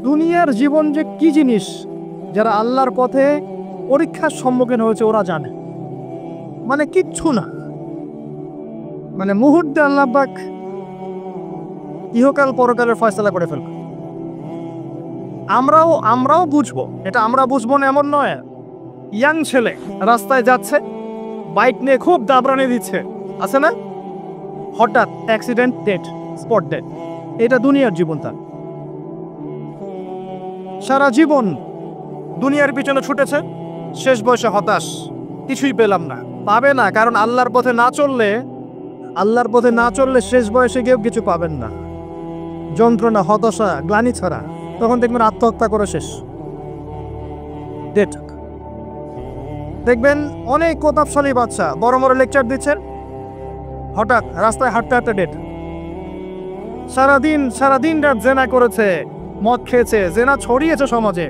দুনিয়ার জীবন যে কি জিনিস, যারা আল্লাহর পথে পরীক্ষার সম্মুখীন হয়েছে ওরা জানে। মানে কিচ্ছু না, মানে মুহূর্তে আল্লাহ পাক ইহকাল পরকালের ফয়সালা করে ফেলবে। আমরাও বুঝবো, এটা আমরা বুঝবো না এমন নয়। ইয়াং ছেলে রাস্তায় যাচ্ছে, বাইক নিয়ে খুব দাবরানি দিচ্ছে, আছে না, হঠাৎ অ্যাক্সিডেন্ট, ডেড, স্পট ডেড। এটা দুনিয়ার জীবন। তার সারা জীবন দুনিয়ার পিছনে ছুটেছে, শেষ বয়সে হতাশ, কিছুই পেলাম না, পাবে না। কারণ আল্লাহর পথে না চললে শেষ বয়সে গিয়েও কিছু পাবেন না। যন্ত্রণা, হতাশা, গ্লানি ছাড়া। তখন দেখবেন আত্মহত্যা করে শেষ, ডেড। দেখবেন অনেক প্রতাপশালী বাচ্চা বড় বড় লেকচার দিচ্ছেন, হঠাৎ রাস্তায় হাঁটতে হাঁটতে ডেড। সারাদিন রাত জেনা করেছে, মদ খেয়েছে, জেনা ছড়িয়েছে সমাজে,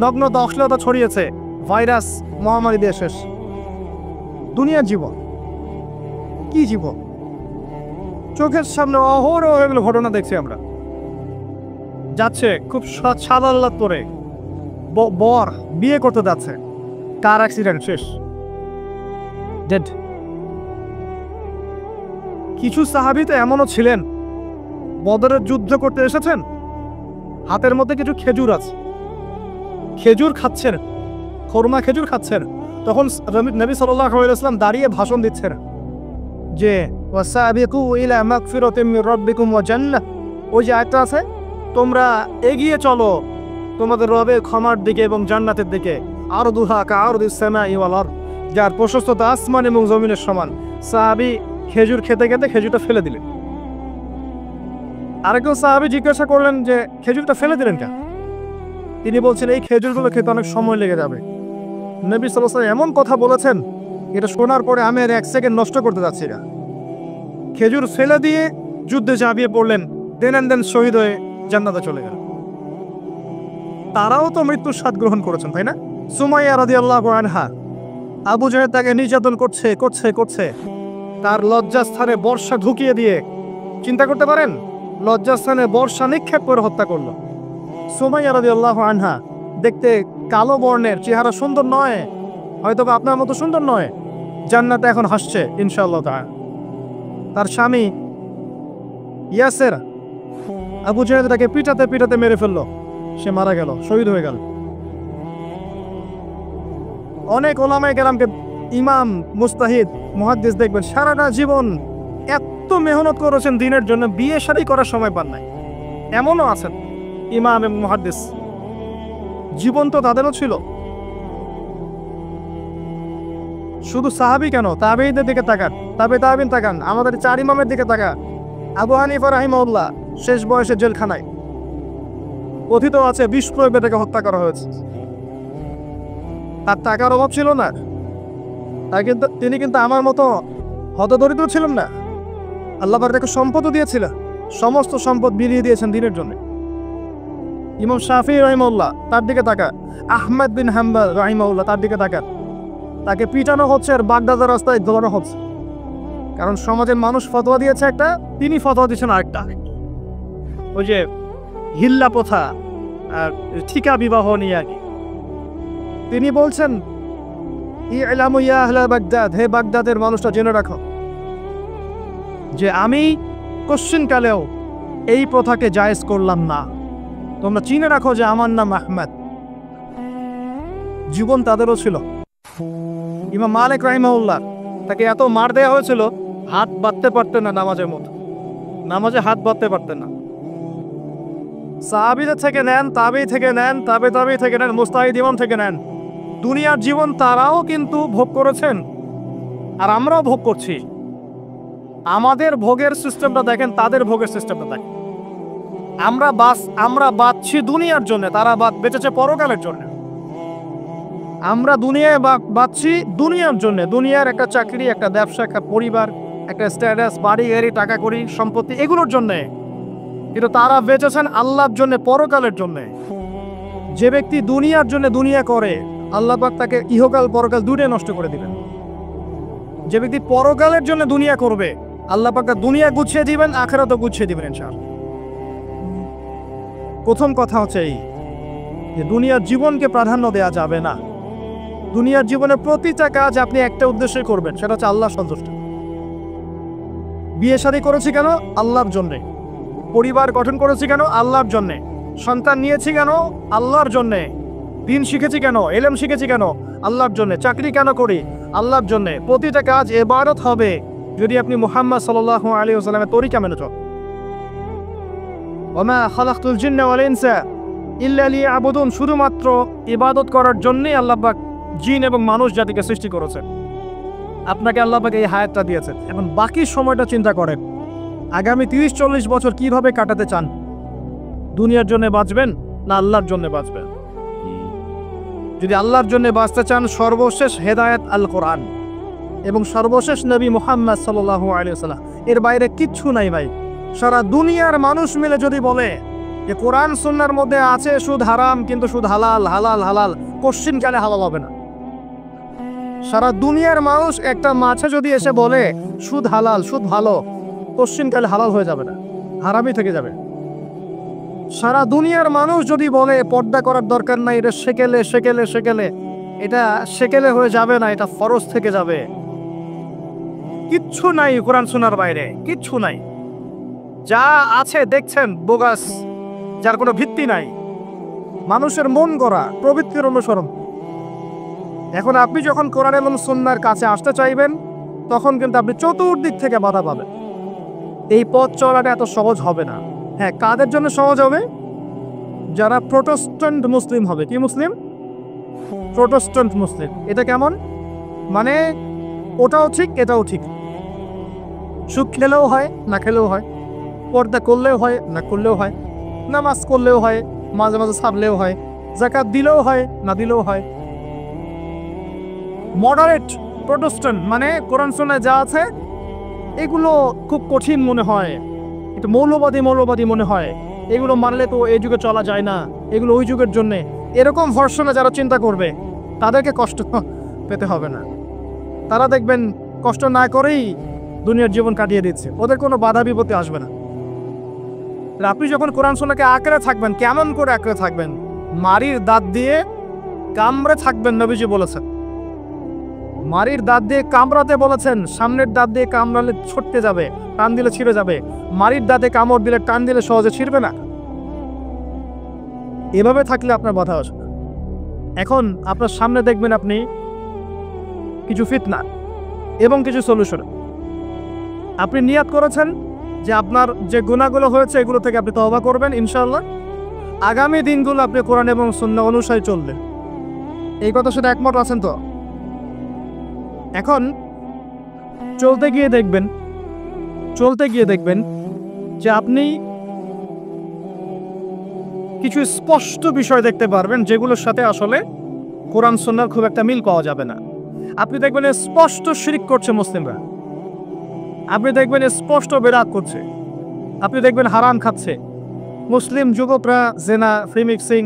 নগ্নতা, অশ্লীলতা ছড়িয়েছে, ভাইরাস, মহামারী দিয়ে শেষ। দুনিয়ার জীবন কি জীবন! চোখের সামনে অহরহ এগুলো ঘটনা দেখছি আমরা। যাচ্ছে খুব সাদাল্লাদ করে, বর বিয়ে করতে যাচ্ছে, কার অ্যাক্সিডেন্ট, শেষ, ডেড। কিছু সাহাবী তো এমনও ছিলেন, বদরের যুদ্ধ করতে এসেছেন, হাতের মধ্যে কিছু খেজুর আছে, খেজুর খাচ্ছেন, খরমা খেজুর খাচ্ছেন। তখন নবী সাল্লাল্লাহু আলাইহি ওয়াসাল্লাম দাঁড়িয়ে ভাষণ দিচ্ছেন যে ওয়াসাবিকু ইলা মাগফিরাতিম মির রাব্বিকুম ওয়া জান্নাহ। ওই যে আয়াতটা আছে, তোমরা এগিয়ে চলো তোমাদের রবের ক্ষমার দিকে এবং জান্নাতের দিকে। আরদুহা কাআরদিস সামাই ওয়াল আরদ, যার প্রশস্ততা আসমান এবং জমিনের সমান। সাহাবী খেজুর খেতে খেতে খেজুরটা ফেলে দিলেন। আরেকজন সাহাবী জিজ্ঞাসা করলেন যে খেজুরটা ফেলে দিলেন কেন? তিনি বলছেন এই খেজুরগুলো খেতে অনেক সময় লেগে যাবে। নবী সাল্লাল্লাহু আলাইহি ওয়াসাল্লাম এমন কথা বলেছেন, এটা শোনার পরে আমি আর এক সেকেন্ড নষ্ট করতে যাচ্ছি না। খেজুর ফেলে দিয়ে যুদ্ধে ঝাঁপিয়ে পড়লেন, দেন শহীদ হয়ে জান্নাতে চলে গেল। তারাও তো মৃত্যুর স্বাদ গ্রহণ করেছেন, তাই না? সুমাইয়া রাদিয়াল্লাহু আনহা, আবু জাহেল তাকে নির্যাতন করছে, তার লজ্জাস্থানে বর্ষা ঢুকিয়ে দিয়ে, চিন্তা করতে পারেন, লজ্জাস্থানে বর্ষা নিক্ষেপ করে হত্যা করলো। সুমাইয়া রাদিয়াল্লাহু আনহা দেখতে কালো বর্ণের, চেহারা সুন্দর নয়, হয়তো আপনার মতো সুন্দর নয়, জান্নাতে এখন হাসছে ইনশাআল্লাহ তাআলা। তার স্বামী ইয়াসের, আবু জাহেল তাকে পিটাতে মেরে ফেললো, সে মারা গেল, শহীদ হয়ে গেল। অনেক ওলামায়ে কেরামকে, ইমাম, মুস্তাহিদ, মুহাদ্দিস দেখবেন সারাটা জীবন এত মেহনত করেছেন দিনের জন্য, বিয়ে শাদী করার সময় পান নাই। এমনও আছেন ইমাম এবং মুহাদ্দিস, জীবন তো তাদেরও ছিল। শুধু সাহাবী কেন, তাবেঈদের দিকে তাকান, তাবেঈন তাকান, আমাদের চার ইমামের দিকে তাকান। আবু হানিফা রাহিমাহুল্লাহ শেষ বয়সে জেলখানায়, কথিত আছে বিষ প্রয়োগে তাকে হত্যা করা হয়েছে। তার টাকার অভাব ছিল না, তিনি কিন্তু আমার মতো হতদরিদ্র ছিলেন না। আল্লাহ পাক তাকে সম্পদও দিয়েছিল, সমস্ত সম্পদ বিলিয়ে দিয়েছেন দিনের জন্য। ইমাম শাফিঈ রাহিমাহুল্লাহ, তার দিকে তাকা। আহমদ বিন হাম্বল রাহিমাহুল্লাহ, তার দিকে তাকান। তাকে পিটানো হচ্ছে আর বাগদাদের রাস্তায় দৌড়ানো হচ্ছে, কারণ সমাজের মানুষ ফতোয়া দিয়েছে একটা, তিনি ফতোয়া দিচ্ছেন আরেকটা। ওই যে হিল্লা প্রথা, ঠিকা বিবাহ নিয়ে আর কি। তিনি বলছেন ইলামু ইয়া আহলা বাগদাদ, হে বাগদাদের মানুষটা জেনে রাখো যে আমি কোশ্চিনকালেও এই প্রথাকে জায়েজ করলাম না। তোমরা চিনে রাখো যে আমার নাম আহমদ। জীবন তাদেরও ছিল। ইমাম মালিক রাহিমাহুল্লাহ, তাকে এত মার দেওয়া হয়েছিল, হাত বাঁধতে পারতেন না, নামাজে হাত বাঁধতে পারতেন না। সাহাবীদের থেকে নেন, তাবেঈ থেকে নেন, তাবেঈ থেকে নেন, মুস্তাহিদ ইমাম থেকে নেন, দুনিয়ার জীবন তারাও কিন্তু ভোগ করেছেন, আর আমরাও ভোগ করছি। আমাদের ভোগের সিস্টেমটা দেখেন, তাদের ভোগের সিস্টেমটা দেখেন। আমরা বাঁচছি দুনিয়ার জন্য, তারা বেঁচেছে পরকালের জন্য। আমরা দুনিয়ায় বাঁচছি দুনিয়ার জন্য, দুনিয়ার একটা চাকরি, একটা ব্যবসা, একটা পরিবার, একটা স্ট্যাটাস, বাড়ি গাড়ি, টাকা কড়ি, সম্পত্তি, এগুলোর জন্য। কিন্তু তারা বেঁচেছেন আল্লাহর জন্য, পরকালের জন্য। যে ব্যক্তি দুনিয়ার জন্য দুনিয়া করে, আল্লাহ পাক তাকে ইহকাল পরকাল দুটোই নষ্ট করে দিবেন। যে ব্যক্তি পরকালের জন্য দুনিয়া করবে, আল্লাহ পাক দুনিয়া গুছিয়ে দিবেন, আখিরাতও গুছিয়ে দিবেন ইনশাআল্লাহ। প্রথম কথা হচ্ছে এই যে দুনিয়ার জীবনকে প্রাধান্য দেওয়া যাবে না। দুনিয়ার জীবনে প্রতিটা কাজ আপনি একটা উদ্দেশ্যে করবেন, সেটা হচ্ছে আল্লাহ সন্তুষ্ট। বিয়ে শাদী করেছি কেন? আল্লাহর জন্যে। পরিবার গঠন করেছি কেন? আল্লাহর জন্যে। সন্তান নিয়েছি কেন? আল্লাহর জন্যে। দিন শিখেছি কেন? এলেম শিখেছি কেন? আল্লাহর জন্যে। চাকরি কেন করি? আল্লাহর জন্যে। প্রতিটা কাজ ইবাদত হবে যদি আপনি মুহাম্মদ সাল্লাল্লাহু আলাইহি ওয়াসাল্লামের তরিকা মেনে চলেন। ওয়া মা খালাকতুল জিন্না ওয়াল ইনসা ইল্লা লিয়াবুদুন, শুধুমাত্র ইবাদত করার জন্যই আল্লাহ পাক জিন এবং মানুষ জাতিকে সৃষ্টি করেছেন। আপনাকে আল্লাহ পাক এই হায়াতটা দিয়েছেন। এখন বাকি সময়টা চিন্তা করেন, আগামী 30-40 বছর কিভাবে কাটাতে চান? দুনিয়ার জন্য বাঁচবেন না আল্লাহর জন্য বাঁচবেন? যদি আল্লাহর জন্য বাঁচতে চান, সর্বশেষ হেদায়েত আল কোরআন এবং সর্বশেষ নবী মুহাম্মদ সাল্লাল্লাহু আলাইহি ওয়াসাল্লাম, এর বাইরে কিচ্ছু নাই ভাই। সারা দুনিয়ার মানুষ মিলে যদি বলে যে কোরআন সুন্নাহর মধ্যে আছে সুদ হারাম কিন্তু সুদ হালাল, হালাল হালাল, কোশ্চিনকালে হালাল হবে না। সারা দুনিয়ার মানুষ একটা মাছে যদি এসে বলে সুদ হালাল, সুদ ভালো, কোশ্চিনকালে হালাল হয়ে যাবে না, হারামই থেকে যাবে। সারা দুনিয়ার মানুষ যদি বলে পর্দা করার দরকার নাই, এটা সেকেলে সেকেলে সেকেলে, এটা সেকেলে হয়ে যাবে না, এটা ফরজ থেকে যাবে। কিচ্ছু নাই কোরআন সুন্নাহর বাইরে, কিচ্ছু নাই। যা আছে দেখছেন বোগাস, যার কোনো ভিত্তি নাই, মানুষের মন গড়া প্রবৃত্তির অনুসরণ। এখন আপনি যখন কোরআন এবং সুন্নাহর কাছে আসতে চাইবেন, তখন কিন্তু আপনি চতুর্দিক থেকে বাধা পাবেন। এই পথ চলাটা এত সহজ হবে না। হ্যাঁ, কাদের জন্য সহজ হবে? যারা প্রোটেস্ট্যান্ট মুসলিম হবে। কি মুসলিম? প্রোটেস্ট্যান্ট মুসলিম। এটা কেমন? মানে ওটাও ঠিক এটাও ঠিক, সুখ খেলেও হয় না খেলেও হয়, পর্দা করলেও হয় না করলেও হয়, নামাজ করলেও হয়, মাঝে মাঝে ছাড়লেও হয়, যাকাত দিলেও হয় না দিলেও হয়। মডারেট প্রোটেস্ট্যান্ট মানে কোরআন সুন্নাহয় যা আছে এগুলো খুব কঠিন মনে হয়, একটু মৌলবাদী মনে হয়, এগুলো মানলে তো এই যুগে চলা যায় না, এগুলো ওই যুগের জন্যে, এরকম ভার্সনে যারা চিন্তা করবে তাদেরকে কষ্ট পেতে হবে না। তারা দেখবেন কষ্ট না করেই দুনিয়ার জীবন কাটিয়ে দিচ্ছে, ওদের কোনো বাধা বিপত্তি আসবে না। আপনি যখন কোরআন সুন্নাহকে আঁকড়ে থাকবেন, কেমন করে আঁকড়ে থাকবেন? মারির দাঁত দিয়ে কামড়ে থাকবেন, নবীজি বলেছেন। মারির দাঁত দিয়ে কামড়াতে বলেছেন, সামনের দাঁত দিয়ে কামড়ালে ছুটতে যাবে, টান দিলে ছিঁড়ে যাবে। মারির দাঁতে কামড় দিলে টান দিলে সহজে ছিঁড়বে না। এভাবে থাকলে আপনার বাধা আসবে। এখন আপনার সামনে দেখবেন আপনি কিছু ফিতনা এবং কিছু সলিউশন। আপনি নিয়াত করেছেন যে আপনার যে গুনাহগুলো হয়েছে এগুলো থেকে আপনি তওবা করবেন ইনশাআল্লাহ। আগামী দিনগুলো আপনি কোরআন এবং সুন্নাহ অনুসারে চলবেন। এই কথা সাথে একমত আছেন তো? এখন চলতে গিয়ে দেখবেন যে আপনি কিছু স্পষ্ট বিষয় দেখতে পারবেন যেগুলোর সাথে আসলে কোরআন সুন্নাহর খুব একটা মিল পাওয়া যাবে না। আপনি দেখবেন স্পষ্ট শিরক করছে মুসলিমরা, আপনি দেখবেন স্পষ্ট বেদাত করছে, আপনি দেখবেন হারাম খাচ্ছে। মুসলিম যুবকরা জেনা, ফ্রি মিক্সিং,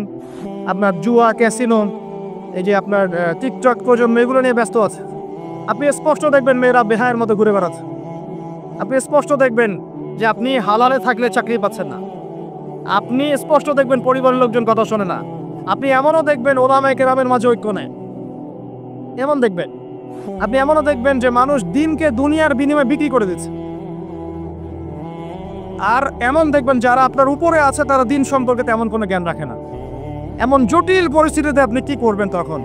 আপনার জুয়া, ক্যাসিনো, এই যে আপনার টিকটক প্রজন্ম, এগুলো নিয়ে ব্যস্ত আছে। আপনি স্পষ্ট দেখবেন মেয়েরা বেহায়ের মতো ঘুরে বেড়াচ্ছে। আপনি স্পষ্ট দেখবেন যে আপনি হালালে থাকলে চাকরি পাচ্ছেন না। আপনি স্পষ্ট দেখবেন পরিবারের লোকজন কথা শোনে না। আপনি এমনও দেখবেন ওলামায়ে কেরামের মাঝে ঐক্য নেই, এমন দেখবেন। আপনি এমনও দেখবেন যে মানুষ দিনকে দুনিয়ার বিনিময়ে বিক্রি করে দিচ্ছে। আর এমন দেখবেন যারা আপনার উপরে আছে তারা দিন সম্পর্কে তেমন কোনো জ্ঞান রাখে না। এমন জটিল পরিস্থিতিতে আপনি কি করবেন তখন?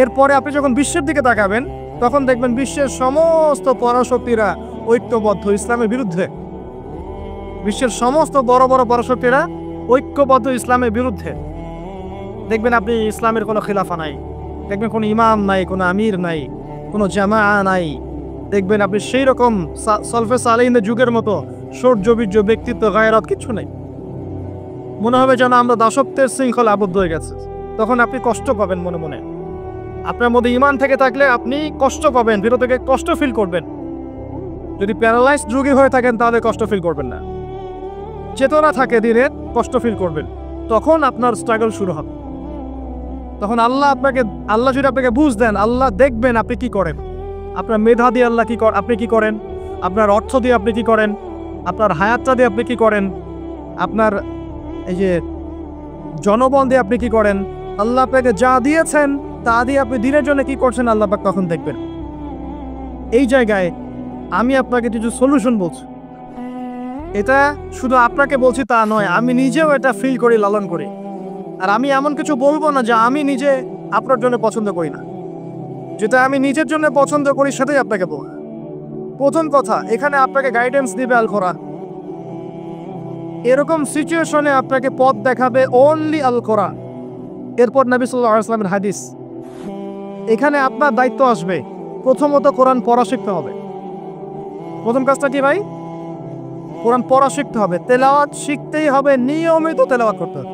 এরপরে আপনি যখন বিশ্বের দিকে তাকাবেন তখন দেখবেন বিশ্বের সমস্ত পরাশক্তিরা ঐক্যবদ্ধ ইসলামের বিরুদ্ধে। বিশ্বের সমস্ত বড় বড় পরাশক্তিরা ঐক্যবদ্ধ ইসলামের বিরুদ্ধে। দেখবেন আপনি ইসলামের কোনো খিলাফা নাই, দেখবেন কোনো ইমাম নাই, কোনো আমির নাই, কোনো জামা নাই। দেখবেন আপনি সেই রকম সলফে সালেহিনের যুগের মতো সৌর্যবীর্য, ব্যক্তিত্ব, গায়রাত কিছু নেই। মনে হবে যেন আমরা দাসত্বের শৃঙ্খলা আবদ্ধ হয়ে গেছে। তখন আপনি কষ্ট পাবেন মনে মনে। আপনার মধ্যে ঈমান থেকে থাকলে আপনি কষ্ট পাবেন, ভিতর থেকে কষ্ট ফিল করবেন। যদি প্যারালাইজড রোগী হয়ে থাকেন তাহলে কষ্ট ফিল করবেন না। চেতনা থাকে দিনের, কষ্ট ফিল করবেন। তখন আপনার স্ট্রাগল শুরু হবে। তখন আল্লাহ যদি আপনাকে বুঝ দেন, আল্লাহ দেখবেন আপনি কি করেন। আপনার মেধা দিয়ে আল্লাহ আপনি কি করেন, আপনার অর্থ দিয়ে আপনি কি করেন, আপনার হায়াতটা দিয়ে আপনি কি করেন, আপনার এই যে জনবল দিয়ে আপনি কি করেন, আল্লাহ আপনাকে যা দিয়েছেন তা দিয়ে আপনি দিনের জন্য কি করছেন আল্লাহ পাক তখন দেখবেন। এই জায়গায় আমি আপনাকে কিছু সলিউশন বলছি। এটা শুধু আপনাকে বলছি তা নয়, আমি নিজেও এটা ফিল করি, লালন করি। আর আমি এমন কিছু বলবো না যা আমি নিজে আপনার জন্য পছন্দ করি না। যেটা আমি নিজের জন্য পছন্দ করি সেটাই আপনাকে বলবো। প্রথম কথা, এখানে আপনাকে গাইডেন্স দিবে আল কোরআন। এরকম সিচুয়েশনে আপনাকে পথ দেখাবে অনলি আল কোরআন। এরপর নবী সাল্লাল্লাহু আলাইহি ওয়াসাল্লামের হাদিস। এখানে আপনার দায়িত্ব আসবে প্রথমত কোরআন পড়া শিখতে হবে। প্রথম কাজটা কি ভাই? কোরআন পড়া শিখতে হবে, তেলাওয়াত শিখতেই হবে, নিয়মিত তেলাওয়াত করতে হবে।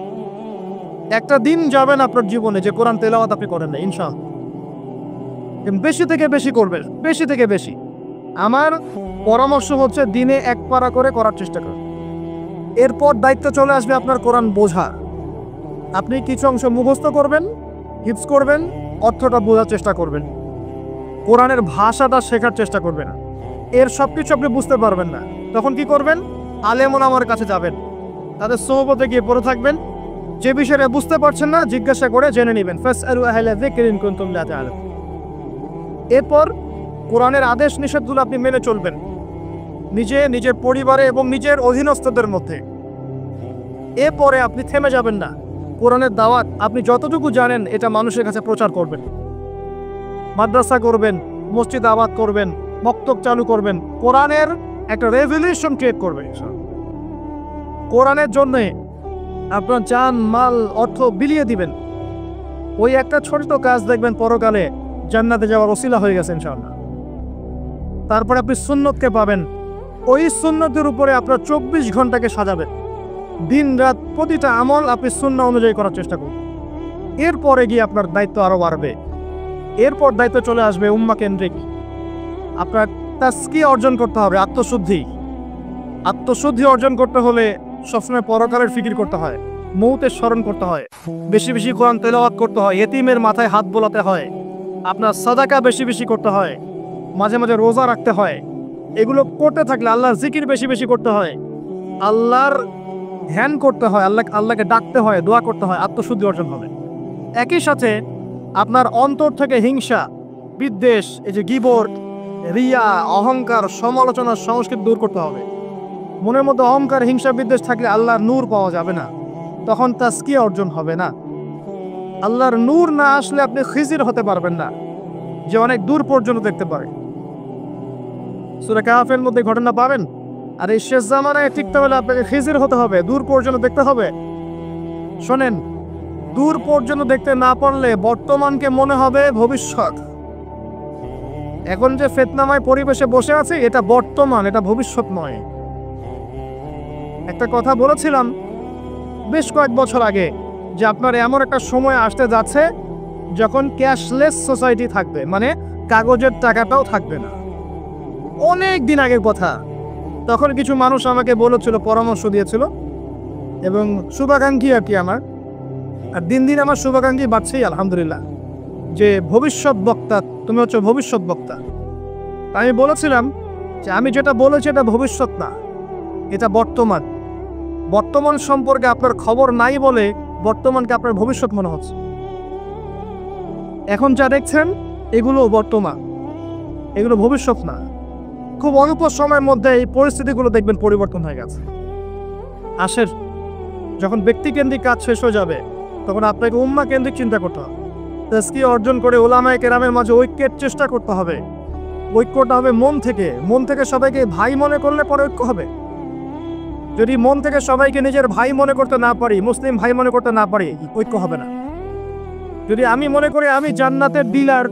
একটা দিন যাবে না আপনার জীবনে যে কোরআন তেলাওয়াত আপনি করেন না, ইনশাআল্লাহ। বেশি থেকে বেশি করবেন, বেশি থেকে বেশি। আমার পরামর্শ হচ্ছে দিনে এক পারা করে করার চেষ্টা করুন। এরপর দায়িত্ব চলে আসবে আপনার কোরআন বোঝা। আপনি কিছু অংশ মুখস্থ করবেন, হিফজ করবেন, অর্থটা বোঝার চেষ্টা করবেন, কোরআনের ভাষাটা শেখার চেষ্টা করবেন। এর সব কিছু আপনি বুঝতে পারবেন না, তখন কি করবেন? আলেম ওলামার কাছে যাবেন, তাদের সোহবতে গিয়ে পড়ে থাকবেন। যে বিষয়ে বুঝতে পারছেন না জিজ্ঞাসা করে জেনে নেবেন। ফাসআলু আহলা যিকরি ইন কুনতুম লা তা'লামুন। এরপর কোরআনের আদেশ নিষেধগুলো আপনি মেনে চলবেন, নিজে, নিজের পরিবারে এবং নিজের অধীনস্থদের মধ্যে। এরপরে আপনি থেমে যাবেন না। কোরআনের দাওয়াত আপনি যতটুকু জানেন এটা মানুষের কাছে প্রচার করবেন। মাদ্রাসা করবেন, মসজিদ আবাদ করবেন, মক্তব চালু করবেন, কোরআনের একটা রেভলিউশন ক্রিয়েট করবেন। কোরআনের জন্যে আপনার জান মাল অর্থ বিলিয়ে দিবেন। ওই একটা ছোট কাজ দেখবেন পরকালে জান্নাতে যাওয়ার ওসিলা হয়ে গেছে ইনশাআল্লাহ। তারপরে আপনি সুন্নতকে পাবেন, ওই সুন্নতের উপরে আপনার 24 ঘন্টাকে সাজাবেন। দিন রাত প্রতিটা আমল আপনি সুন্নাহ অনুযায়ী করার চেষ্টা করুন। এরপরে গিয়ে আপনার দায়িত্ব আরো বাড়বে। এরপর দায়িত্ব চলে আসবে উম্মাহ কেন্দ্রিক। আপনার তাজকিয়া অর্জন করতে হবে, আত্মশুদ্ধি। আত্মশুদ্ধি অর্জন করতে হলে সবসময় পরকালের ফিকির করতে হয়, মৌতের স্মরণ করতে হয়, বেশি বেশি কোরআন তেলাওয়াত করতে হয়, এতিমের মাথায় হাত বোলাতে হয়, আপনার সাদাকা বেশি বেশি করতে হয়, মাঝে মাঝে রোজা রাখতে হয়। এগুলো করতে থাকলে আল্লাহর জিকির বেশি বেশি করতে হয়, আল্লাহর ধ্যান করতে হয়, আল্লাহকে ডাকতে হয়, দোয়া করতে হয়, আত্মশুদ্ধি অর্জন হবে। একই সাথে আপনার অন্তর থেকে হিংসা, বিদ্বেষ, এই যে গীবত, রিয়া, অহংকার, সমালোচনার সংস্কৃতি দূর করতে হবে। মনের মধ্যে অহংকার, হিংসা, বিদ্বেষ থাকলে আল্লাহর নূর পাওয়া যাবে না, তখন তাজকিয়া অর্জন হবে না। আল্লাহর নূর না আসলে আপনি খিজির হতে পারবেন না, যে অনেক দূর পর্যন্ত দেখতে পারে। সূরা কাহফের মধ্যে ঘটনা পাবেন। আর এই শেষ জামানায় টিকতে হলে আপনাকে খিজির হতে হবে, দূর পর্যন্ত দেখতে হবে। শোনেন, দূর পর্যন্ত দেখতে না পারলে বর্তমানকে মনে হবে ভবিষ্যৎ। এখন যে ফিতনাময় পরিবেশে বসে আছে এটা বর্তমান, এটা ভবিষ্যৎ নয়। একটা কথা বলেছিলাম বেশ কয়েক বছর আগে যে আপনার এমন একটা সময় আসতে যাচ্ছে যখন ক্যাশলেস সোসাইটি থাকবে, মানে কাগজের টাকাটাও থাকবে না। অনেক দিন আগের কথা। তখন কিছু মানুষ আমাকে বলেছিল, পরামর্শ দিয়েছিল, এবং শুভাকাঙ্ক্ষী আর কি আমার। আর দিন দিন আমার শুভাকাঙ্ক্ষী বাড়ছেই আলহামদুলিল্লাহ, যে ভবিষ্যৎ বক্তা, তুমি হচ্ছে ভবিষ্যৎ বক্তা। আমি বলেছিলাম যে আমি যেটা বলেছি এটা ভবিষ্যৎ না, এটা বর্তমান। বর্তমান সম্পর্কে আপনার খবর নাই বলে বর্তমানকে আপনার ভবিষ্যৎ মনে হচ্ছে। এখন যা দেখছেন এগুলো বর্তমান, এগুলো ভবিষ্যৎ না। খুব অল্প সময়ের মধ্যে এই পরিস্থিতিগুলো দেখবেন পরিবর্তন হয়ে গেছে। আসের যখন ব্যক্তিকেন্দ্রিক কাজ শেষ হয়ে যাবে তখন আপনাকে উম্মাহ কেন্দ্রিক চিন্তা করতে হবে। তাজকিয়া অর্জন করে উলামায়ে কেরামের মাঝে ঐক্যের চেষ্টা করতে হবে। ঐক্যটা হবে মন থেকে। মন থেকে সবাইকে ভাই মনে করলে পরে ঐক্য হবে। যদি মন থেকে সবাইকে নিজের ভাই মনে করতে না পারি, মুসলিম ভাই মনে করতে না পারি, ঐক্য হবে না। যদি আমি মনে করি আমি জান্নাতের ডিলার,